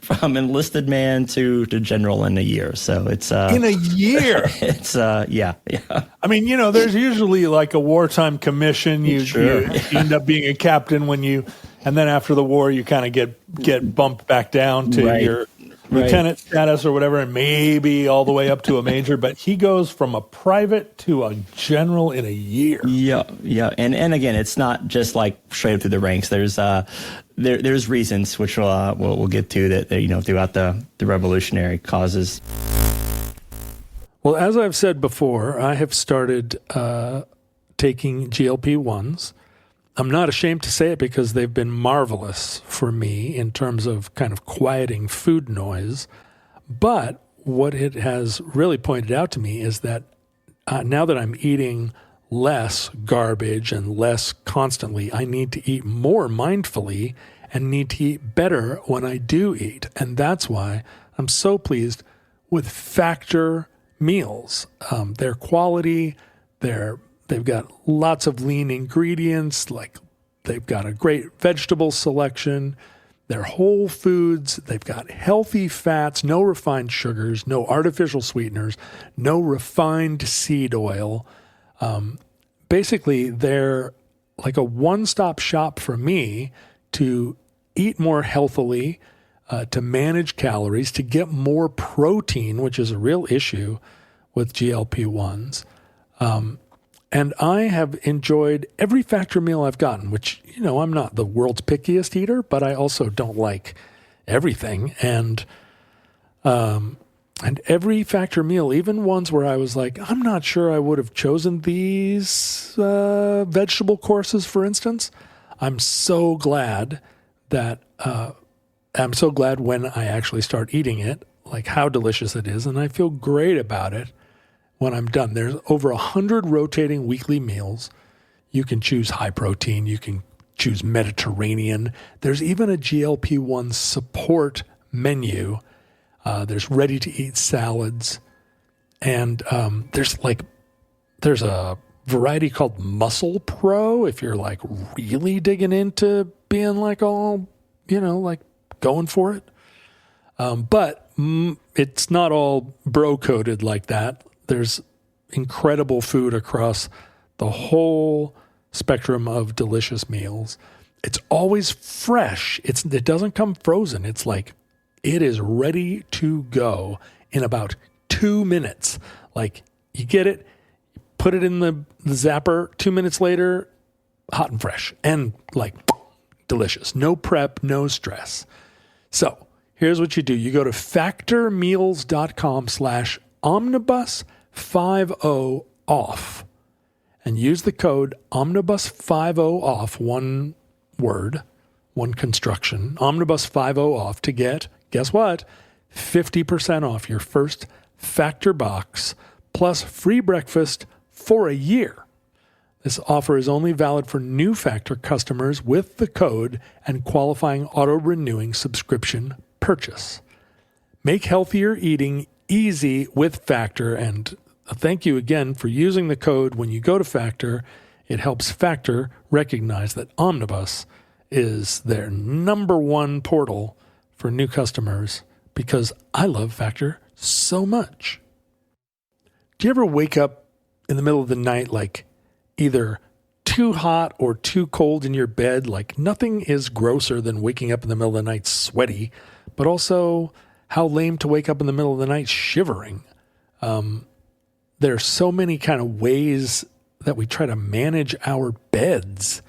from enlisted man to general in a year. So it's in a year. It's yeah. I mean, there's usually like a wartime commission. You end up being a captain and then after the war, you kind of get bumped back down to your lieutenant status or whatever, and maybe all the way up to a major. But he goes from a private to a general in a year. Yeah. And again, it's not just like straight up through the ranks. There's there's reasons which we'll get to that throughout the revolutionary causes. Well, as I've said before, I have started taking GLP-1s. I'm not ashamed to say it because they've been marvelous for me in terms of kind of quieting food noise. But what it has really pointed out to me is that now that I'm eating less garbage and less constantly, I need to eat more mindfully and need to eat better when I do eat. And that's why I'm so pleased with Factor meals. Their quality, they've got lots of lean ingredients, like they've got a great vegetable selection. They're whole foods. They've got healthy fats, no refined sugars, no artificial sweeteners, no refined seed oil. Basically, they're like a one-stop shop for me to eat more healthily, to manage calories, to get more protein, which is a real issue with GLP-1s. And I have enjoyed every Factor meal I've gotten, which, I'm not the world's pickiest eater, but I also don't like everything. And every Factor meal, even ones where I was like, I'm not sure I would have chosen these vegetable courses, for instance. I'm so glad when I actually start eating it, like how delicious it is. And I feel great about it when I'm done. There's over 100 rotating weekly meals. You can choose high protein. You can choose Mediterranean. There's even a GLP-1 support menu. There's ready-to-eat salads. And there's a variety called Muscle Pro if you're like really digging into being like all, like going for it. But it's not all bro-coded like that. There's incredible food across the whole spectrum of delicious meals. It's always fresh. It doesn't come frozen. It's like it is ready to go in about 2 minutes. Like you get it, put it in the zapper, 2 minutes later, hot and fresh and like delicious. No prep, no stress. So here's what you do. You go to factormeals.com/omnibus50off and use the code omnibus50off, one word, one construction, omnibus50off to get, guess what? 50% off your first Factor box plus free breakfast for a year. This offer is only valid for new Factor customers with the code and qualifying auto-renewing subscription purchase. Make healthier eating easy with Factor, and thank you again for using the code when you go to Factor. It helps Factor recognize that Omnibus is their number one portal for new customers because I love Factor so much. Do you ever wake up in the middle of the night like either too hot or too cold in your bed? Like nothing is grosser than waking up in the middle of the night sweaty, but also how lame to wake up in the middle of the night shivering. There are so many kind of ways that we try to manage our beds,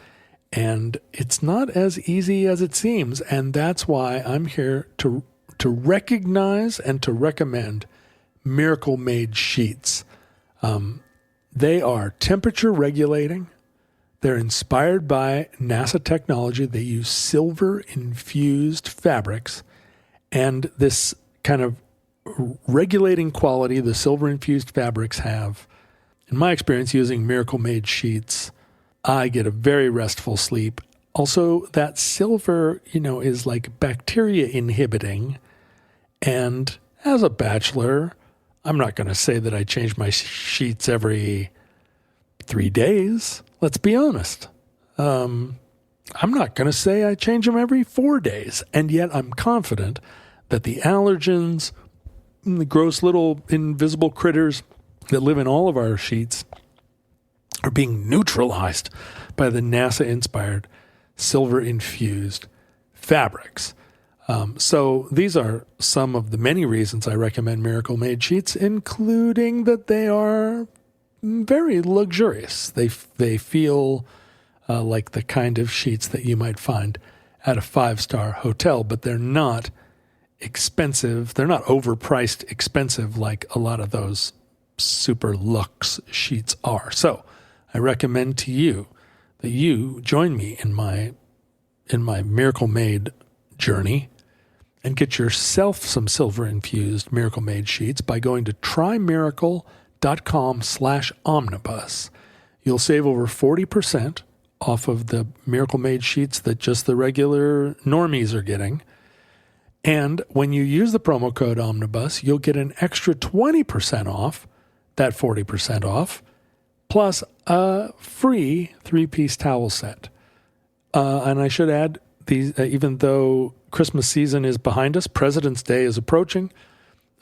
and it's not as easy as it seems. And that's why I'm here to recognize and to recommend Miracle Made sheets. They are temperature regulating. They're inspired by NASA technology. They use silver infused fabrics, and this kind of regulating quality the silver infused fabrics have. In my experience using Miracle Made sheets, I get a very restful sleep. Also, that silver, is like bacteria inhibiting. And as a bachelor, I'm not going to say that I change my sheets every 3 days. Let's be honest. I'm not going to say I change them every 4 days, and yet I'm confident that the allergens, the gross little invisible critters that live in all of our sheets are being neutralized by the NASA-inspired, silver-infused fabrics. So these are some of the many reasons I recommend Miracle Made sheets, including that they are very luxurious. They feel like the kind of sheets that you might find at a 5-star hotel, but they're not expensive. They're not overpriced expensive like a lot of those super luxe sheets are. So I recommend to you that you join me in my Miracle Made journey and get yourself some silver-infused Miracle Made sheets by going to trymiracle.com/omnibus. You'll save over 40% off of the Miracle Made sheets that just the regular normies are getting. And when you use the promo code Omnibus, you'll get an extra 20% off that 40% off, plus a free 3-piece towel set. And I should add, these, even though Christmas season is behind us, President's Day is approaching,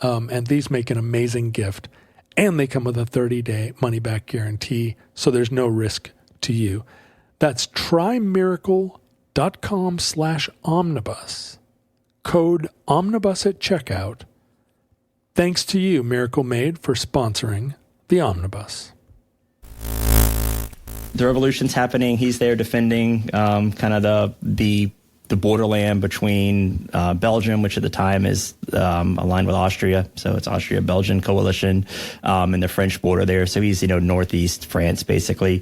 and these make an amazing gift. And they come with a 30-day money-back guarantee, so there's no risk to you. That's trymiracle.com/omnibus. Code Omnibus at checkout. Thanks to you, Miracle Made, for sponsoring the Omnibus. The revolution's happening. He's there defending kind of the borderland between Belgium, which at the time is aligned with Austria. So it's Austria-Belgian coalition, and the French border there. So he's, northeast France, basically,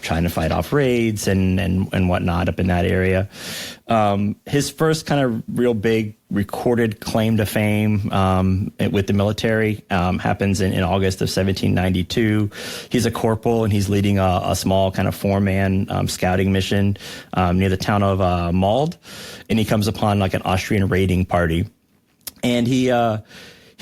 trying to fight off raids and whatnot up in that area. His first kind of real big recorded claim to fame with the military happens in August of 1792. He's a corporal, and he's leading a small kind of 4-man scouting mission near the town of Mald, and he comes upon like an Austrian raiding party, and he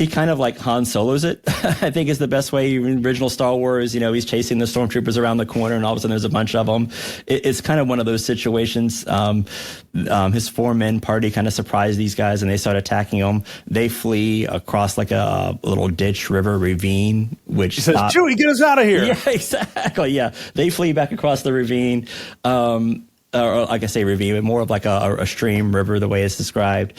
kind of like Han Solos it, I think is the best way. In original Star Wars, he's chasing the stormtroopers around the corner, and all of a sudden there's a bunch of them. It's kind of one of those situations. His 4-man party kind of surprised these guys, and they start attacking him. They flee across like a little ditch, river, ravine, which he says, Chewie, get us out of here. Yeah, exactly. Yeah. They flee back across the ravine. Or like I say, ravine, but more of like a stream, river, the way it's described.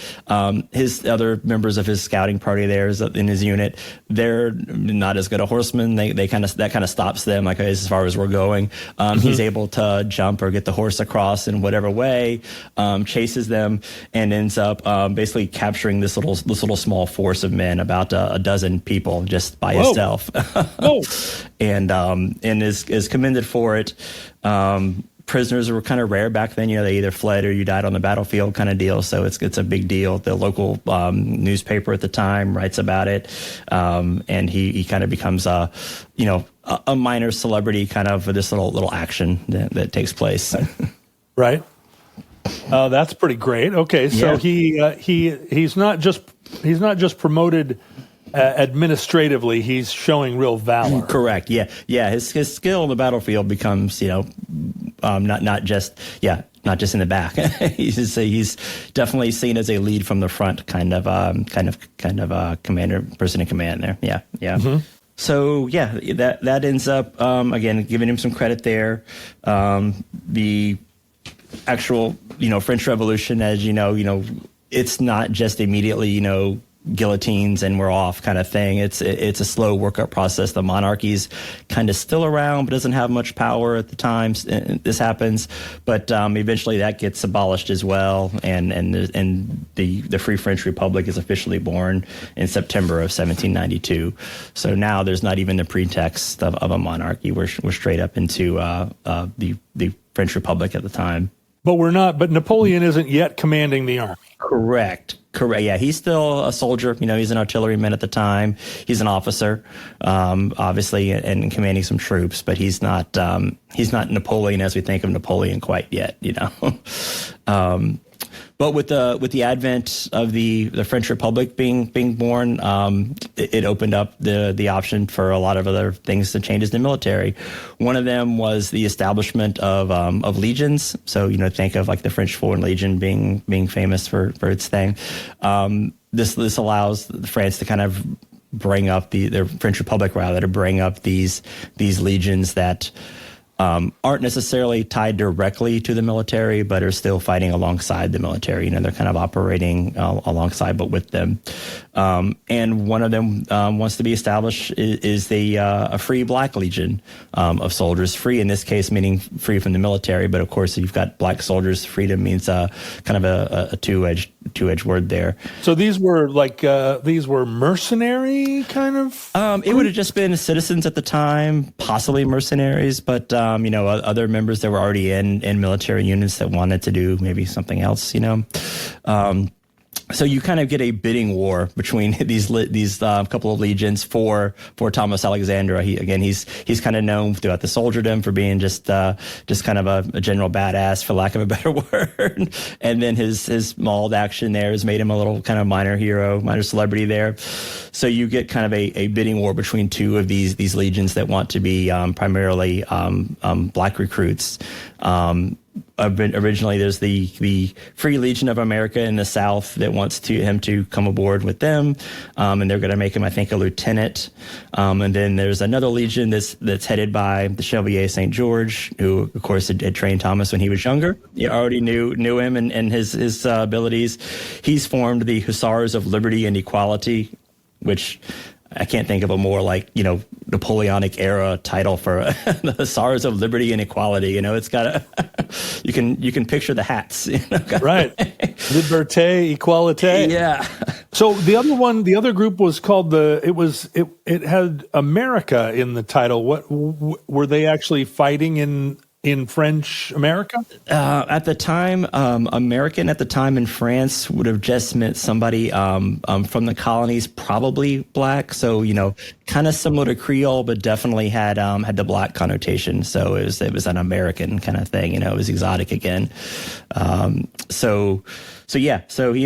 His other members of his scouting party there is in his unit. They're not as good a horsemen. That kind of stops them, like as far as we're going. He's able to jump or get the horse across in whatever way, chases them, and ends up basically capturing this little small force of men, about a dozen people, just by himself. Whoa. and is commended for it. Prisoners were kind of rare back then. They either fled or you died on the battlefield kind of deal. So it's a big deal. The local newspaper at the time writes about it. And he kind of becomes a minor celebrity kind of for this little action that takes place. Right. That's pretty great. Okay. So yeah. he's not just promoted administratively, he's showing real valor. Correct. Yeah. His skill on the battlefield becomes, not just in the back. he's definitely seen as a lead from the front kind of commander, person in command there. Yeah. Mm-hmm. So that ends up again giving him some credit there. The actual French Revolution, as it's not just immediately guillotines and we're off kind of thing. It's a slow workup process. The monarchy's kind of still around, but doesn't have much power at the time this happens. But eventually that gets abolished as well, and the Free French Republic is officially born in September of 1792. So now there's not even the pretext of a monarchy. We're straight up into the French Republic at the time. But we're not. But Napoleon isn't yet commanding the army. Correct. Yeah, he's still a soldier. He's an artilleryman at the time. He's an officer, obviously, and commanding some troops. But he's not Napoleon as we think of Napoleon quite yet. But But with the advent of the French Republic being born, it opened up the option for a lot of other things to change in the military. One of them was the establishment of legions. So think of like the French Foreign Legion being famous for its thing. This allows France to kind of bring up the French Republic rather to bring up these legions that aren't necessarily tied directly to the military, but are still fighting alongside the military. They're kind of operating alongside, but with them. And one of them wants to be established is a free Black Legion of soldiers. Free in this case meaning free from the military, but of course, if you've got Black soldiers, freedom means kind of a two-edged word there. So these were mercenary kind of? It would have just been citizens at the time, possibly mercenaries, but other members that were already in military units that wanted to do maybe something else. So you kind of get a bidding war between these couple of legions for Thomas-Alexandre. He's kind of known throughout the soldierdom for being just kind of a general badass, for lack of a better word. And then his mauled action there has made him a little kind of minor hero, minor celebrity there. So you get kind of a bidding war between two of these legions that want to be primarily Black recruits. Originally, there's the Free Legion of America in the South that wants him to come aboard with them, and they're going to make him, I think, a lieutenant. And then there's another legion that's headed by the Chevalier St. George, who, of course, had trained Thomas when he was younger. He already knew him and his abilities. He's formed the Hussars of Liberty and Equality, which I can't think of a more Napoleonic era title for the Hussars of Liberty and Equality. It's got you can picture the hats. Right. Liberté, Equalité. Yeah. So the other group was called it had America in the title. What were they actually fighting in French America? At the time, American at the time in France would have just meant somebody from the colonies, probably Black. So, kind of similar to Creole, but definitely had the Black connotation. So it was an American kind of thing. It was exotic again. So he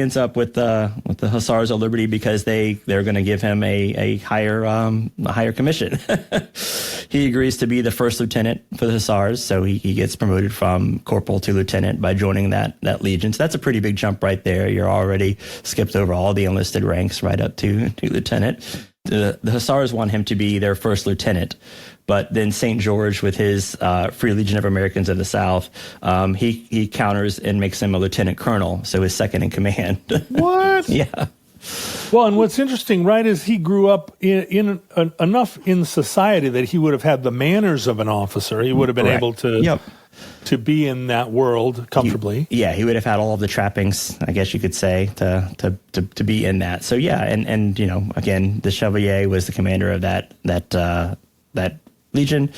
ends up with the Hussars of Liberty because they're going to give him a higher commission. He agrees to be the first lieutenant for the Hussars, so he gets promoted from corporal to lieutenant by joining that legion. So that's a pretty big jump right there. You're already skipped over all the enlisted ranks right up to lieutenant. The Hussars want him to be their first lieutenant. But then St. George, with his Free Legion of Americans of the South, he counters and makes him a lieutenant colonel, so his second in command. What? Yeah. Well, and what's interesting, right, is he grew up in enough in society that he would have had the manners of an officer. He would have been able to to be in that world comfortably. He would have had all of the trappings, I guess you could say, to be in that. So and again, the Chevalier was the commander of that Legion,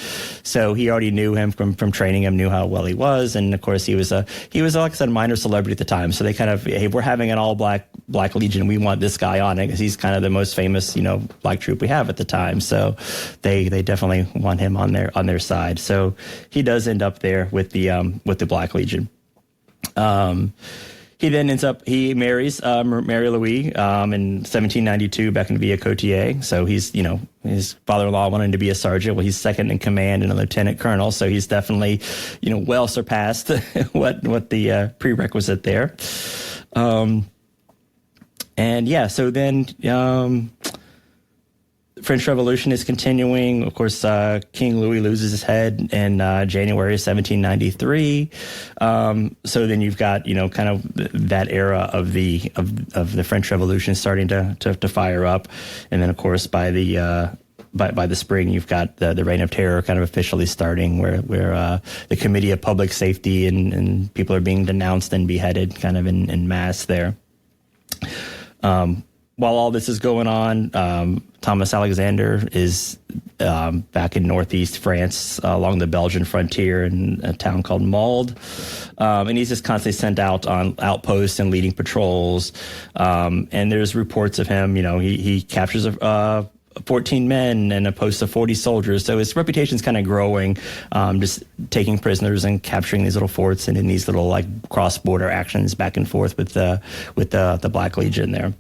so he already knew him from training him, knew how well he was, and of course he was like I said, a minor celebrity at the time. So they kind of, hey, we're having an all black Legion, we want this guy on it because he's kind of the most famous Black troop we have at the time. So they definitely want him on their side. So he does end up there with the Black Legion. He then he marries Mary Louise in 1792 back in Villa-Cotier. So he's, his father-in-law wanted to be a sergeant. Well, he's second in command and a lieutenant colonel. So he's definitely, well surpassed what the prerequisite there. So then French Revolution is continuing. Of course, King Louis loses his head in January 1793. So then you've got, kind of that era of the French Revolution starting to fire up, and then of course by the spring you've got the Reign of Terror kind of officially starting, where the Committee of Public Safety and people are being denounced and beheaded kind of in mass there. While all this is going on, Thomas-Alexandre is back in northeast France along the Belgian frontier in a town called Mauldre. And he's just constantly sent out on outposts and leading patrols. And there's reports of him, he captures a 14 men and a post of 40 soldiers. So his reputation's kind of growing, just taking prisoners and capturing these little forts and in these little like cross-border actions back and forth with the Black Legion there.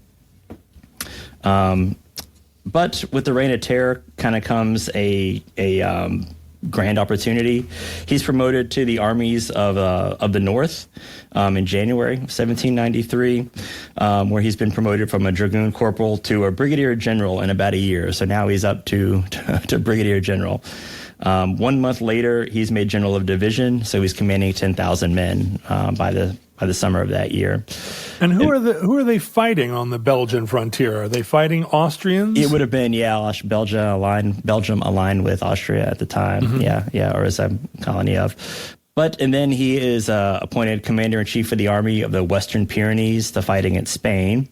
But with the Reign of Terror kind of comes a grand opportunity. He's promoted to the armies of the North in January of 1793, where he's been promoted from a dragoon corporal to a brigadier general in about a year. So now he's up to brigadier general. 1 month later, he's made general of division, so he's commanding 10,000 men by the summer of that year. And who are they fighting on the Belgian frontier? Are they fighting Austrians? It would have been, Belgium aligned with Austria at the time. Mm-hmm. Or as a colony of. And then he is appointed commander-in-chief of the Army of the Western Pyrenees to fight against Spain.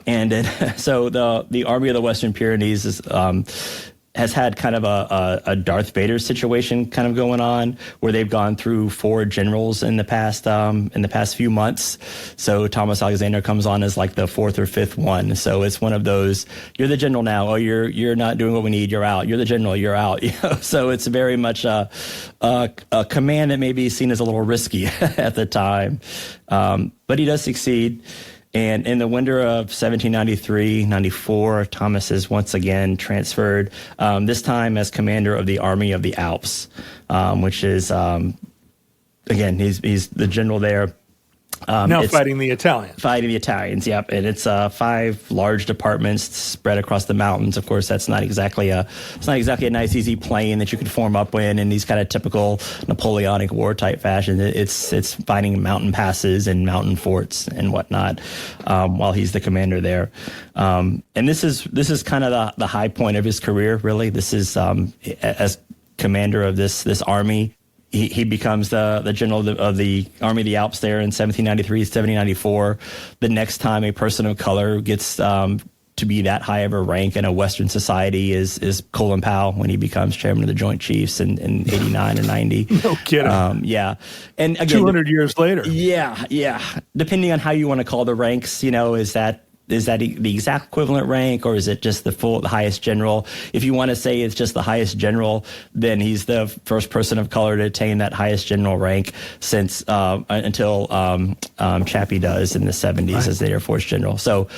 And so the Army of the Western Pyrenees has had kind of a Darth Vader situation kind of going on, where they've gone through 4 generals in the past few months. So Thomas-Alexandre comes on as like the 4th or 5th one. So it's one of those, you're the general now. Oh, you're not doing what we need. You're out. You're the general. You're out. So it's very much a command that may be seen as a little risky at the time. But he does succeed. And in the winter of 1793-94, Thomas is once again transferred, this time as commander of the Army of the Alps, which is, again, he's the general there. Now fighting the Italians. Fighting the Italians, yep. And it's 5 large departments spread across the mountains. Of course, that's not exactly a nice, easy plain that you could form up in these kind of typical Napoleonic war type fashion. It's fighting mountain passes and mountain forts and whatnot, while he's the commander there. And this is kind of the high point of his career, really. This is as commander of this army. He becomes the general of the Army of the Alps there in 1793, 1794. The next time a person of color gets to be that high of a rank in a Western society is Colin Powell, when he becomes chairman of the Joint Chiefs in 89 or 90. No kidding. Yeah. And again, 200 years later. Yeah. Depending on how you want to call the ranks, is that the exact equivalent rank, or is it just the highest general? If you want to say it's just the highest general, then he's the first person of color to attain that highest general rank since until Chappie does in the 70s, right, as the Air Force general. So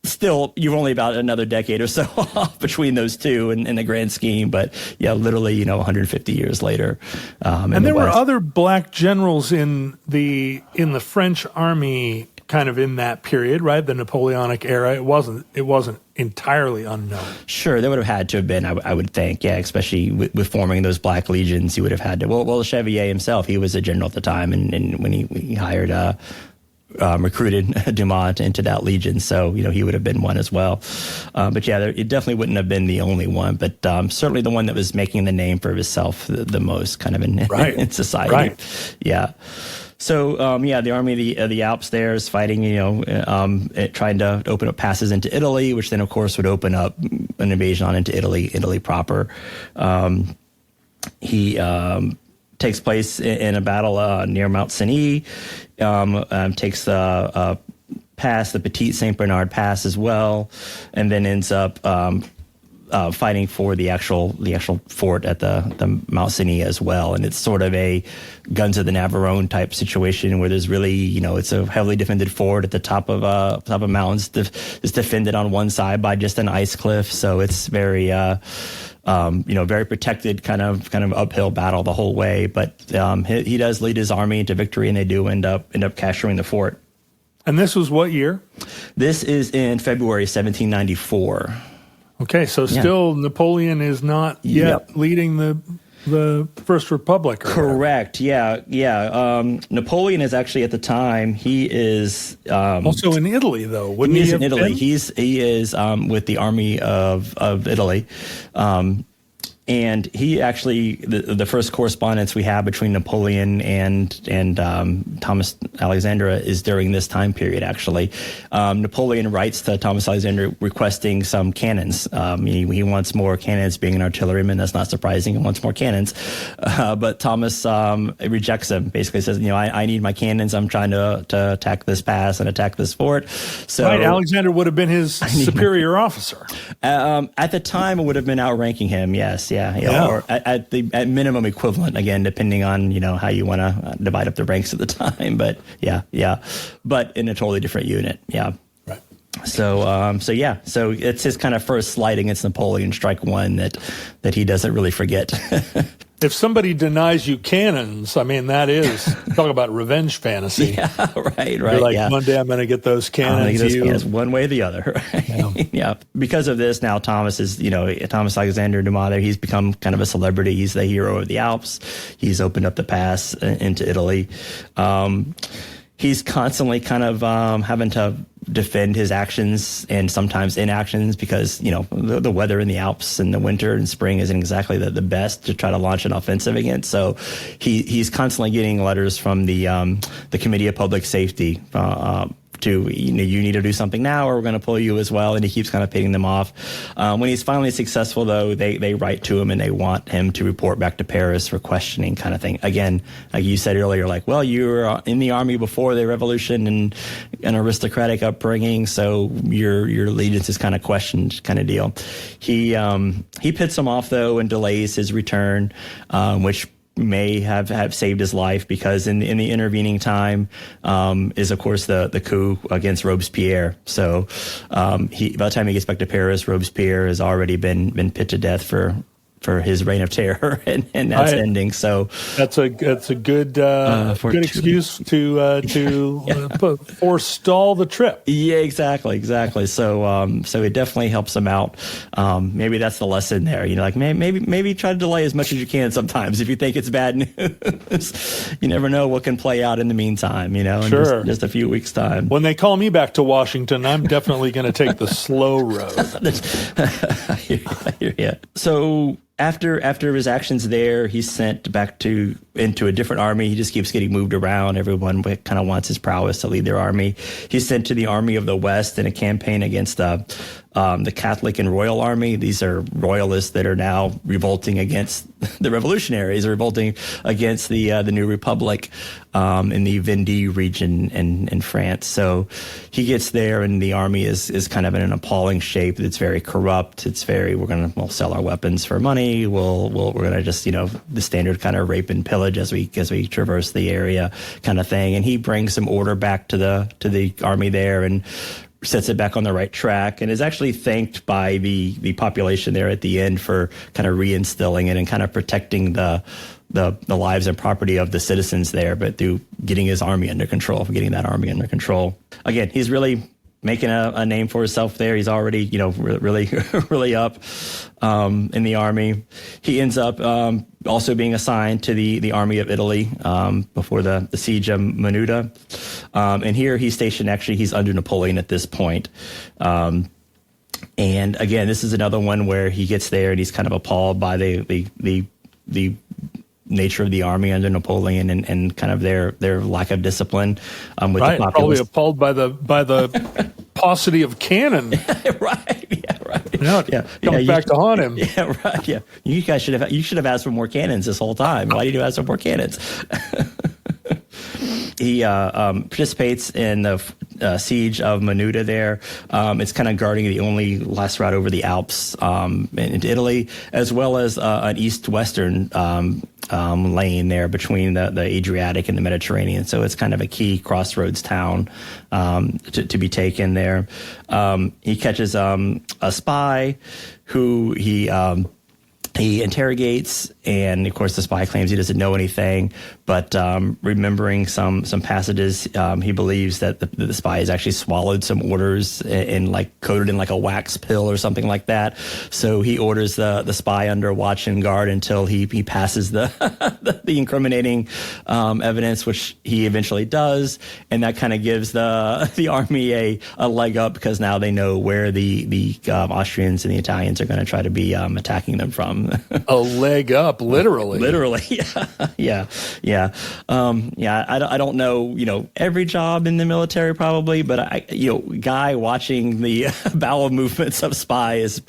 still, you're only about another decade or so off between those two in the grand scheme. But yeah, literally, 150 years later. And there were other black generals in the French army kind of in that period, right? The Napoleonic era. It wasn't entirely unknown. Sure, there would have had to have been, I would think, yeah, especially with forming those Black Legions, you would have had to. Well, Chevalier himself, he was a general at the time, and when he hired, recruited Dumas into that legion, so he would have been one as well. But yeah, it definitely wouldn't have been the only one, but certainly the one that was making the name for himself the most, kind of in society. Right. Yeah. So, the Army of the Alps there is fighting, trying to open up passes into Italy, which then, of course, would open up an invasion into Italy proper. He takes place in a battle near Mount Cenis, takes the pass, the Petit Saint Bernard Pass as well, and then ends up fighting for the actual fort at the Mount Cenis as well. And it's sort of a guns of the Navarone type situation, where there's really, it's a heavily defended fort at the top of mountains. It's defended on one side by just an ice cliff. So it's very, very protected kind of uphill battle the whole way. But he does lead his army into victory, and they do end up capturing the fort. And this was what year? This is in February 1794. Okay, so still Napoleon is not yet leading the First Republic. Correct. Yeah. Napoleon is actually, at the time, he is also in Italy, though. Wouldn't he? He's in Italy. He is with the Army of Italy. And he actually, the first correspondence we have between Napoleon and Thomas-Alexandre is during this time period, actually. Napoleon writes to Thomas-Alexandre requesting some cannons. He wants more cannons. Being an artilleryman, that's not surprising. He wants more cannons. But Thomas rejects him, basically says, I need my cannons. I'm trying to attack this pass and attack this fort. So, right, Alexander would have been his superior officer. At the time, it would have been outranking him, yes. Yeah. Or at minimum equivalent, again, depending on how you want to divide up the ranks at the time. But but in a totally different unit. Yeah. Right. So it's his kind of first slight against Napoleon, strike one that he doesn't really forget. If somebody denies you cannons, I mean, that is, talk about revenge fantasy. Yeah, right. You're like, one day I'm going to get those cannons. Cannons one way or the other. Right? Yeah. Because of this, now Thomas-Alexandre Dumas there, he's become kind of a celebrity. He's the hero of the Alps. He's opened up the pass into Italy. He's constantly kind of having to defend his actions and sometimes inactions because, the weather in the Alps in the winter and spring isn't exactly the best to try to launch an offensive against. So he's constantly getting letters from the Committee of Public Safety to, you need to do something now or we're going to pull you as well. And he keeps kind of pitting them off. When he's finally successful, though, they write to him and they want him to report back to Paris for questioning kind of thing. Again, like you said earlier, you were in the army before the revolution and an aristocratic upbringing, so your allegiance is kind of questioned kind of deal. He pits him off, though, and delays his return, which may have saved his life because in the intervening time is of course the coup against Robespierre. So by the time he gets back to Paris, Robespierre has already been put to death for his reign of terror, and that's ending. So that's a good excuse to forestall the trip. Yeah, exactly. So it definitely helps him out. Maybe that's the lesson there. Maybe try to delay as much as you can. Sometimes if you think it's bad news, you never know what can play out in the meantime. In just a few weeks' time. When they call me back to Washington, I'm definitely going to take the slow road. I hear you. So after his actions there, he's sent back into a different army. He just keeps getting moved around. Everyone kind of wants his prowess to lead their army. He's sent to the Army of the West in a campaign against the Catholic and Royal Army. These are royalists that are now revolting against the revolutionaries, revolting against the New Republic in the Vendée region in France. So he gets there, and the army is kind of in an appalling shape. It's very corrupt. We'll sell our weapons for money. We're gonna just the standard kind of rape and pillage as we traverse the area kind of thing. And he brings some order back to the army there and sets it back on the right track, and is actually thanked by the population there at the end for kind of reinstilling it and kind of protecting the lives and property of the citizens there, but through getting that army under control. Again, he's really making a name for himself there. He's already, really, really up in the army. He ends up also being assigned to the Army of Italy before the siege of Menuda. And here he's stationed, actually, he's under Napoleon at this point. And again, this is another one where he gets there and he's kind of appalled by the nature of the army under Napoleon and kind of their lack of discipline. With right, the probably appalled by the paucity of cannon. Right. Yeah. Right. Coming back to haunt him. Yeah. Right. Yeah. You guys should have asked for more cannons this whole time. Why did you ask for more cannons? He participates in the siege of Menuda there. It's kind of guarding the only last route over the Alps into Italy, as well as an east-western lane there between the Adriatic and the Mediterranean. So it's kind of a key crossroads town to be taken there. He catches a spy who he interrogates And of course, the spy claims he doesn't know anything, but remembering some passages, he believes that the spy has actually swallowed some orders and like coated in like a wax pill or something like that. So he orders the spy under watch and guard until he passes the the incriminating evidence, which he eventually does, and that kind of gives the army a leg up, because now they know where the Austrians and the Italians are going to try to be attacking them from. A leg up. Literally, yeah. I don't know, every job in the military probably, but guy watching the bowel movements of spy is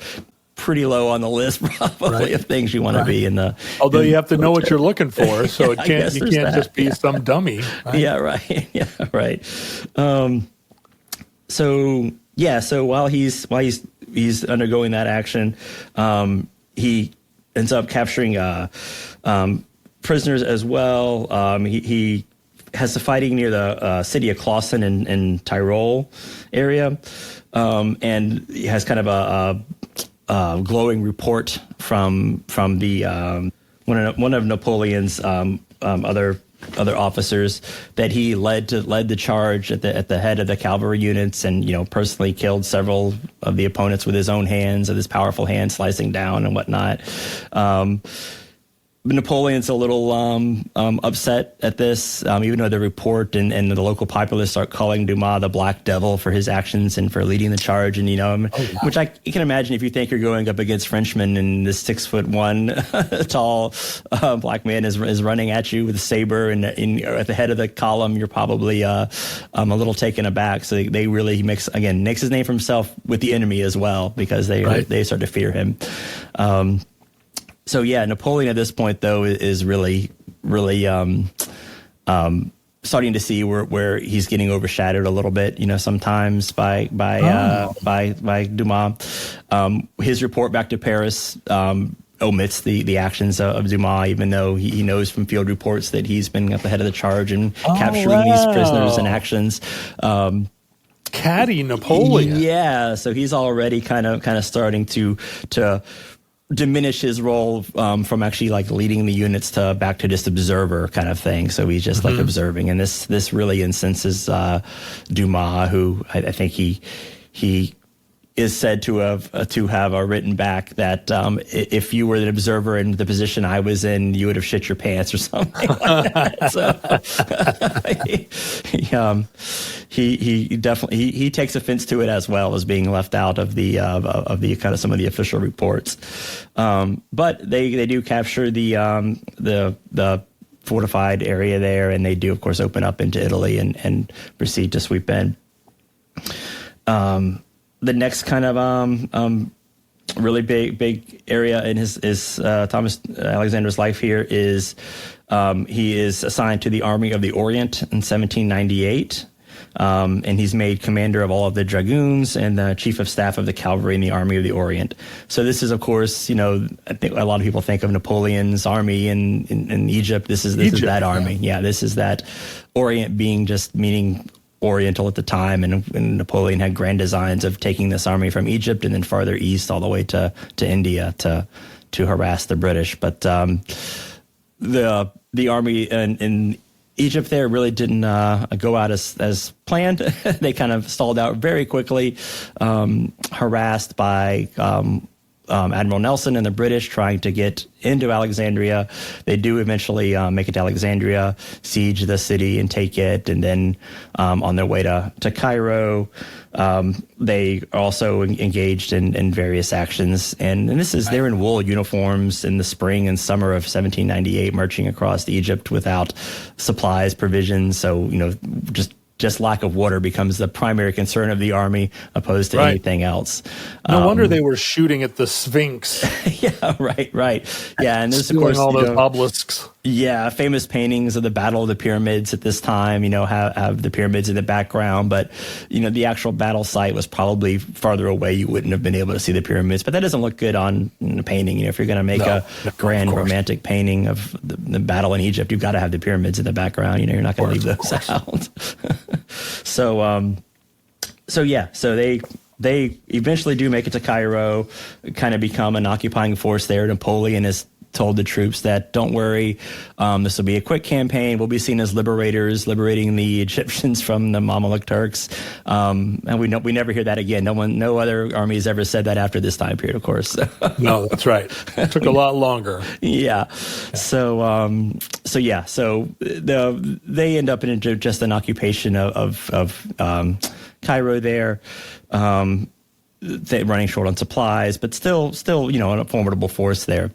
pretty low on the list probably of things you want to be in the. Although you have to know what you're looking for, so you can't just be some dummy. Right? Yeah, right. Yeah, right. So while he's undergoing that action, he ends up capturing prisoners as well. He has the fighting near the city of Clausen in Tyrol area, and he has kind of a glowing report from the one of Napoleon's other officers, that he led the charge at the head of the cavalry units, and personally killed several of the opponents with his own hands, with his powerful hands slicing down and whatnot. Napoleon's a little upset at this, even though the report and the local populace start calling Dumas the Black Devil for his actions and for leading the charge. And, which I can imagine, if you think you're going up against Frenchmen and this 6'1" tall black man is running at you with a saber and at the head of the column, you're probably a little taken aback. So he makes his name for himself with the enemy as well, because they start to fear him. So yeah, Napoleon at this point though is really starting to see where he's getting overshadowed a little bit, sometimes by Dumas. His report back to Paris omits the actions of Dumas, even though he knows from field reports that he's been at the head of the charge and capturing these prisoners and actions. Catty Napoleon. Yeah, so he's already kind of starting to diminish his role from actually like leading the units to back to just observer kind of thing. So he's just like observing, and this really incenses Dumas, who I think he is said to have written back that if you were an observer in the position I was in, you would have shit your pants or something like that. So he definitely takes offense to it, as well as being left out of the kind of some of the official reports. But they do capture the fortified area there, and they do of course open up into Italy and proceed to sweep in. The next kind of really big area in his Thomas-Alexandre's life here is he is assigned to the Army of the Orient in 1798. And he's made commander of all of the dragoons and the chief of staff of the cavalry in the Army of the Orient. So this is, of course, I think a lot of people think of Napoleon's army in Egypt. This is that army. Yeah, this is that Orient, being just meaning Oriental at the time, and Napoleon had grand designs of taking this army from Egypt and then farther east all the way to India to harass the British. But the army in Egypt there really didn't go out as planned. They kind of stalled out very quickly, harassed by Admiral Nelson and the British trying to get into Alexandria. They do eventually make it to Alexandria, siege the city and take it, and then on their way to Cairo, they also engaged in various actions. And they're in wool uniforms in the spring and summer of 1798, marching across Egypt without supplies, provisions. So, just lack of water becomes the primary concern of the army, opposed to anything else. No wonder they were shooting at the Sphinx. Yeah, right. Yeah, and this, of course, all those obelisks. Yeah, famous paintings of the Battle of the Pyramids at this time, have the pyramids in the background, but, the actual battle site was probably farther away. You wouldn't have been able to see the pyramids, but that doesn't look good on a painting. If you're going to make a grand romantic painting of the battle in Egypt, you've got to have the pyramids in the background. You're not going to leave those out. So they eventually do make it to Cairo, kind of become an occupying force there. Napoleon is told the troops that, don't worry, this will be a quick campaign. We'll be seen as liberators, liberating the Egyptians from the Mamluk Turks. And we never hear that again. No other army has ever said that after this time period, of course. No, that's right. It took a lot longer. Yeah. So they end up in just an occupation of Cairo there. Running short on supplies, but still, a formidable force there.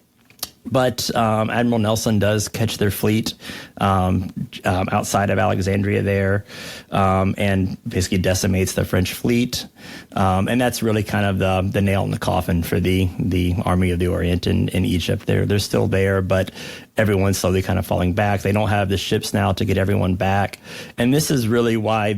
But Admiral Nelson does catch their fleet outside of Alexandria there, and basically decimates the French fleet. And that's really kind of the nail in the coffin for the Army of the Orient in Egypt. They're still there, but everyone's slowly kind of falling back. They don't have the ships now to get everyone back. And this is really why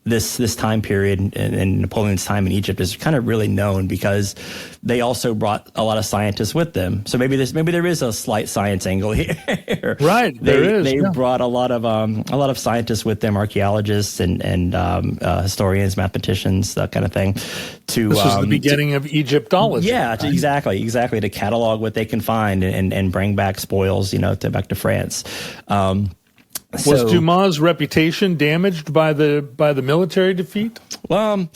this time period in Napoleon's time in Egypt is kind of really known, because they also brought a lot of scientists with them. So maybe there is a slight science angle here. Right, They brought a lot of scientists with them, archaeologists and historians, mathematicians, that kind of thing. This is the beginning of Egyptology. Yeah, right? exactly, to catalog what they can find and bring back spoils, back to France. Was Dumas' reputation damaged by the military defeat? Well,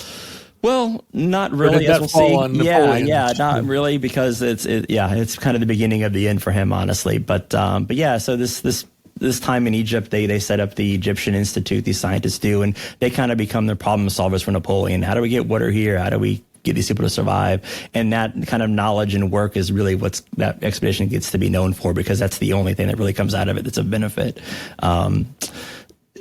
not really. Or did that fall on Napoleon? Not really, because it's kind of the beginning of the end for him, honestly. But so this time in Egypt, they set up the Egyptian Institute. These scientists do, and they kind of become the problem solvers for Napoleon. How do we get water here? How do we get these people to survive? And that kind of knowledge and work is really what that expedition gets to be known for, because that's the only thing that really comes out of it that's of benefit.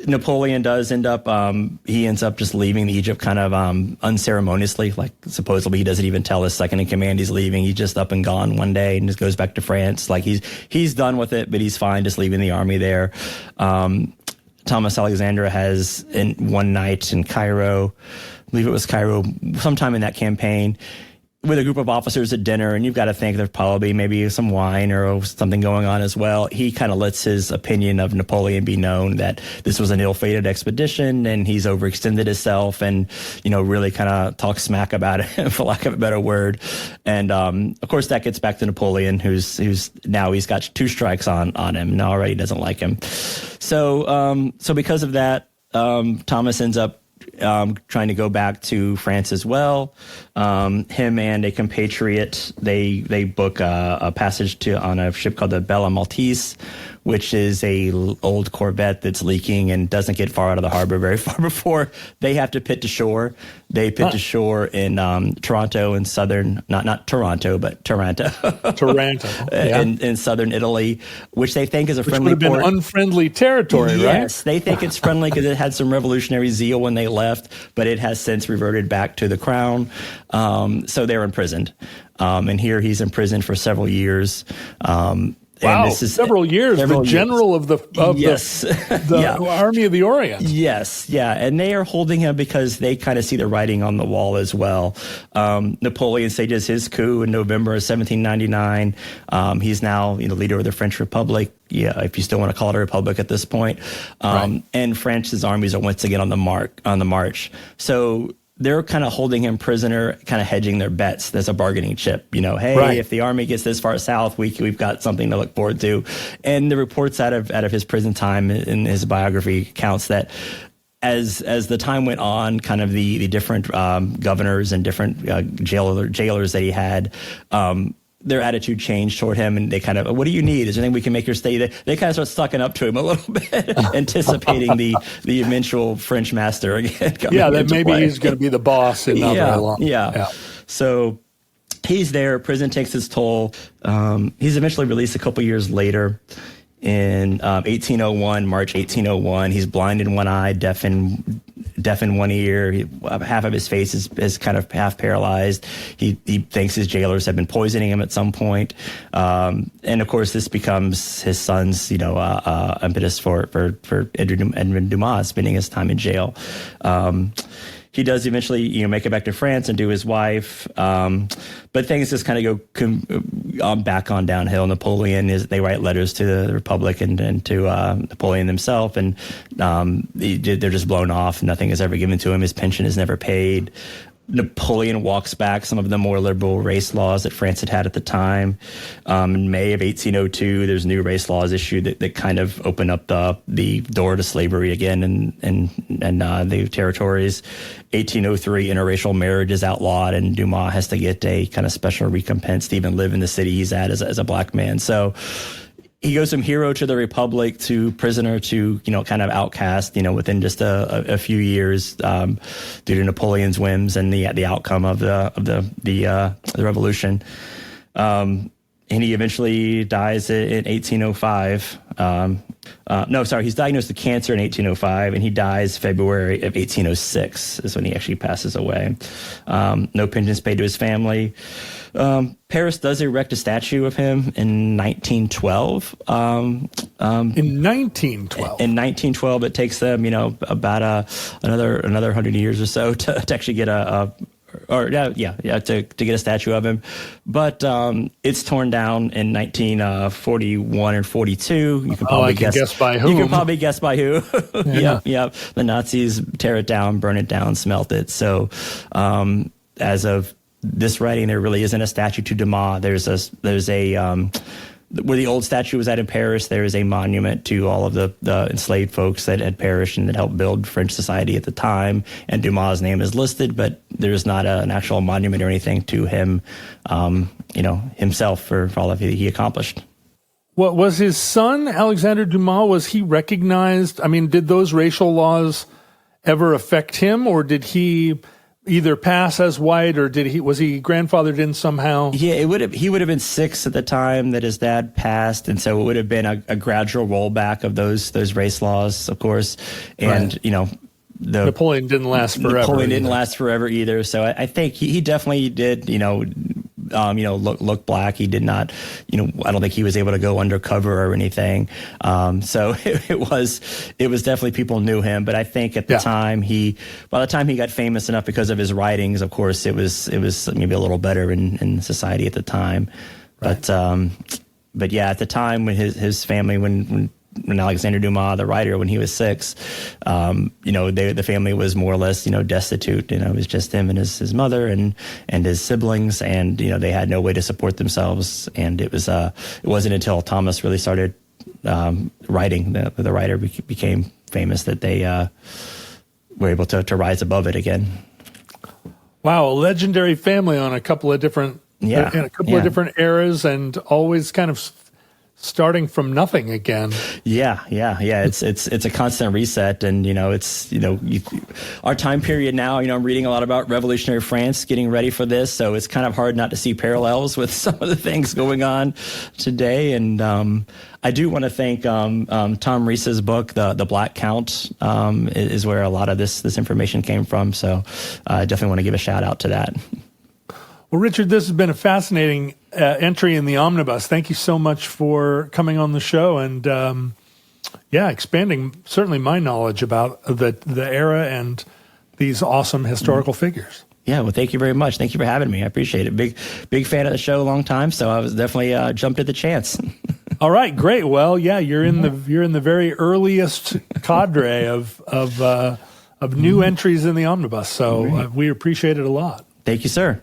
Napoleon does ends up just leaving Egypt kind of unceremoniously. Like, supposedly he doesn't even tell his second in command he's leaving. He's just up and gone one day and just goes back to France. Like, he's done with it, but he's fine just leaving the army there. Thomas-Alexandre has one night in Cairo, I believe it was Cairo, sometime in that campaign, with a group of officers at dinner, and you've got to think there's probably maybe some wine or something going on as well. He kind of lets his opinion of Napoleon be known, that this was an ill-fated expedition and he's overextended himself, and, really kind of talks smack about it, for lack of a better word. And, of course, that gets back to Napoleon, who's now he's got two strikes on him and already doesn't like him. So because of that, Thomas ends up trying to go back to France as well. Him and a compatriot, they book a passage on a ship called the Bella Maltese, which is a old corvette that's leaking and doesn't get far out of the harbor very far before they have to put to shore. They put to shore in Taranto in not Toronto, but Taranto. Taranto, yeah. in southern Italy, which they think is a friendly port. Which would have been unfriendly territory, right? Yes, they think it's friendly because it had some revolutionary zeal when they left, but it has since reverted back to the crown. So they're imprisoned. And here he's imprisoned for several years. Wow, several years. The general of the Army of the Orient. Yes, yeah, and they are holding him because they kind of see the writing on the wall as well. Napoleon stages his coup in November of 1799. He's now leader of the French Republic. Yeah, if you still want to call it a republic at this point. Right. And France's armies are once again on the march. So they're kind of holding him prisoner, kind of hedging their bets. There's a bargaining chip, hey, if the army gets this far south, we've got something to look forward to. And the reports out of his prison time in his biography counts that as the time went on, kind of the different governors and different jailers that he had, their attitude changed toward him, and they kind of, what do you need? Is there anything we can make your stay? They kind of start sucking up to him a little bit, anticipating the eventual French master again. That maybe he's going to be the boss in not very long. Yeah. So he's there. Prison takes its toll. He's eventually released a couple years later. In 1801, March 1801, he's blind in one eye, deaf in one ear. Half of his face is kind of half paralyzed. He thinks his jailers have been poisoning him at some point. And of course, this becomes his son's, impetus for Edmond Dumas spending his time in jail. He does eventually, make it back to France and do his wife. But things just kind of go back on downhill. They write letters to the Republic and to Napoleon himself, and they're just blown off. Nothing is ever given to him. His pension is never paid. Napoleon walks back some of the more liberal race laws that France had at the time. In May of 1802, there's new race laws issued that kind of open up the door to slavery again in the territories. 1803, interracial marriage is outlawed, and Dumas has to get a kind of special recompense to even live in the city he's at as a black man. So he goes from hero to the Republic to prisoner to, kind of outcast, within just a few years, due to Napoleon's whims and the outcome of the revolution. And he eventually dies in 1805. He's diagnosed with cancer in 1805, and he dies February of 1806 is when he actually passes away. No pensions paid to his family. Paris does erect a statue of him in 1912. In 1912? In 1912, it takes them, about another 100 years or so to actually get to get a statue of him. But it's torn down in 1941 and 42. You can probably guess by whom. You can probably guess by who. Yeah. Yep. The Nazis tear it down, burn it down, smelt it. So as of this writing, there really isn't a statue to Dumas. There's a where the old statue was at in Paris, there is a monument to all of the enslaved folks that had perished and that helped build French society at the time. And Dumas' name is listed, but there's not an actual monument or anything to him, himself for all that he accomplished. What was his son, Alexandre Dumas, was he recognized? I mean, did those racial laws ever affect him, or did he either pass as white, or was he grandfathered in somehow? Yeah, he would have been 6 at the time that his dad passed, and so it would have been a gradual rollback of those race laws, of course. And right. Napoleon didn't last forever. Napoleon didn't last forever either. So I think he definitely did, look black. He did not, I don't think he was able to go undercover or anything. So it was definitely, people knew him. But I think at the time by the time he got famous enough because of his writings, of course, it was maybe a little better in society at the time. Right. But yeah, at the time when his family, when Alexandre Dumas, the writer, when he was 6, the family was more or less, destitute. It was just him and his mother and his siblings, and they had no way to support themselves. And it wasn't until Thomas really started writing, the writer became famous, that they were able to rise above it again. Wow, a legendary family on a couple of different of different eras, and always kind of starting from nothing again. Yeah. It's a constant reset, and our time period now. I'm reading a lot about revolutionary France, getting ready for this, so it's kind of hard not to see parallels with some of the things going on today. And I do want to thank Tom Reese's book, The Black Count, is where a lot of this information came from. So I definitely want to give a shout out to that. Well, Richard, this has been a fascinating entry in the omnibus. Thank you so much for coming on the show and, expanding certainly my knowledge about the era and these awesome historical figures. Yeah, well, thank you very much. Thank you for having me. I appreciate it. Big fan of the show, a long time, so I was definitely jumped at the chance. All right, great. Well, yeah, you're in the very earliest cadre of new entries in the omnibus, so we appreciate it a lot. Thank you, sir.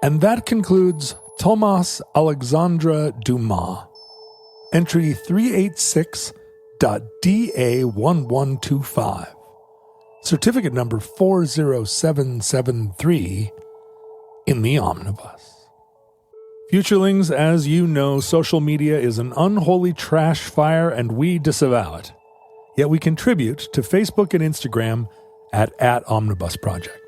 And that concludes Thomas-Alexandre Dumas, entry 386.DA1125, certificate number 40773 in the omnibus. Futurelings, as you know, social media is an unholy trash fire, and we disavow it. Yet we contribute to Facebook and Instagram at Omnibus Project.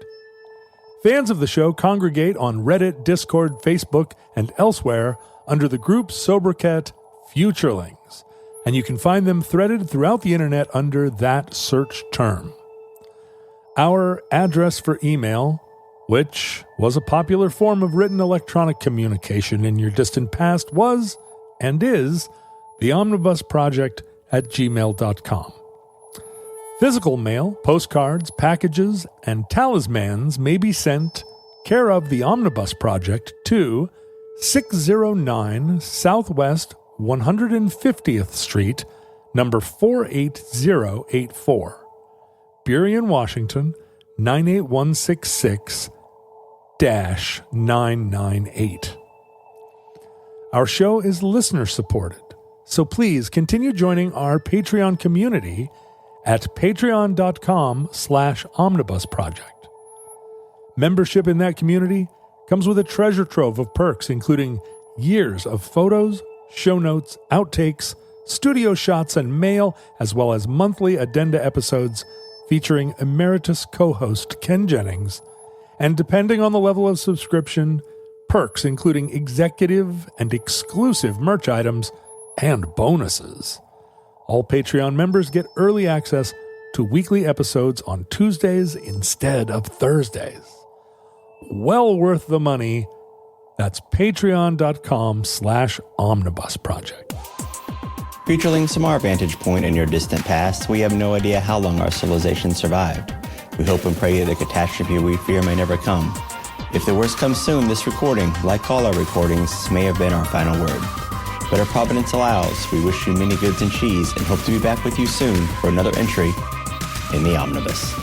Fans of the show congregate on Reddit, Discord, Facebook, and elsewhere under the group sobriquet Futurelings, and you can find them threaded throughout the internet under that search term. Our address for email, which was a popular form of written electronic communication in your distant past, was and is theomnibusproject@gmail.com. Physical mail, postcards, packages, and talismans may be sent care of the Omnibus Project to 609 Southwest 150th Street, number 48084, Burien, Washington, 98166-998. Our show is listener supported, so please continue joining our Patreon community at patreon.com/omnibus project. Membership in that community comes with a treasure trove of perks, including years of photos, show notes, outtakes, studio shots, and mail, as well as monthly addenda episodes featuring emeritus co-host Ken Jennings, and depending on the level of subscription, perks including executive and exclusive merch items and bonuses. All Patreon members get early access to weekly episodes on Tuesdays instead of Thursdays. Well worth the money. That's patreon.com/omnibus project. Futurelings, from our vantage point in your distant past, we have no idea how long our civilization survived. We hope and pray that the catastrophe we fear may never come. If the worst comes soon, this recording, like all our recordings, may have been our final word. But if Providence allows, we wish you many goods and cheese and hope to be back with you soon for another entry in the Omnibus.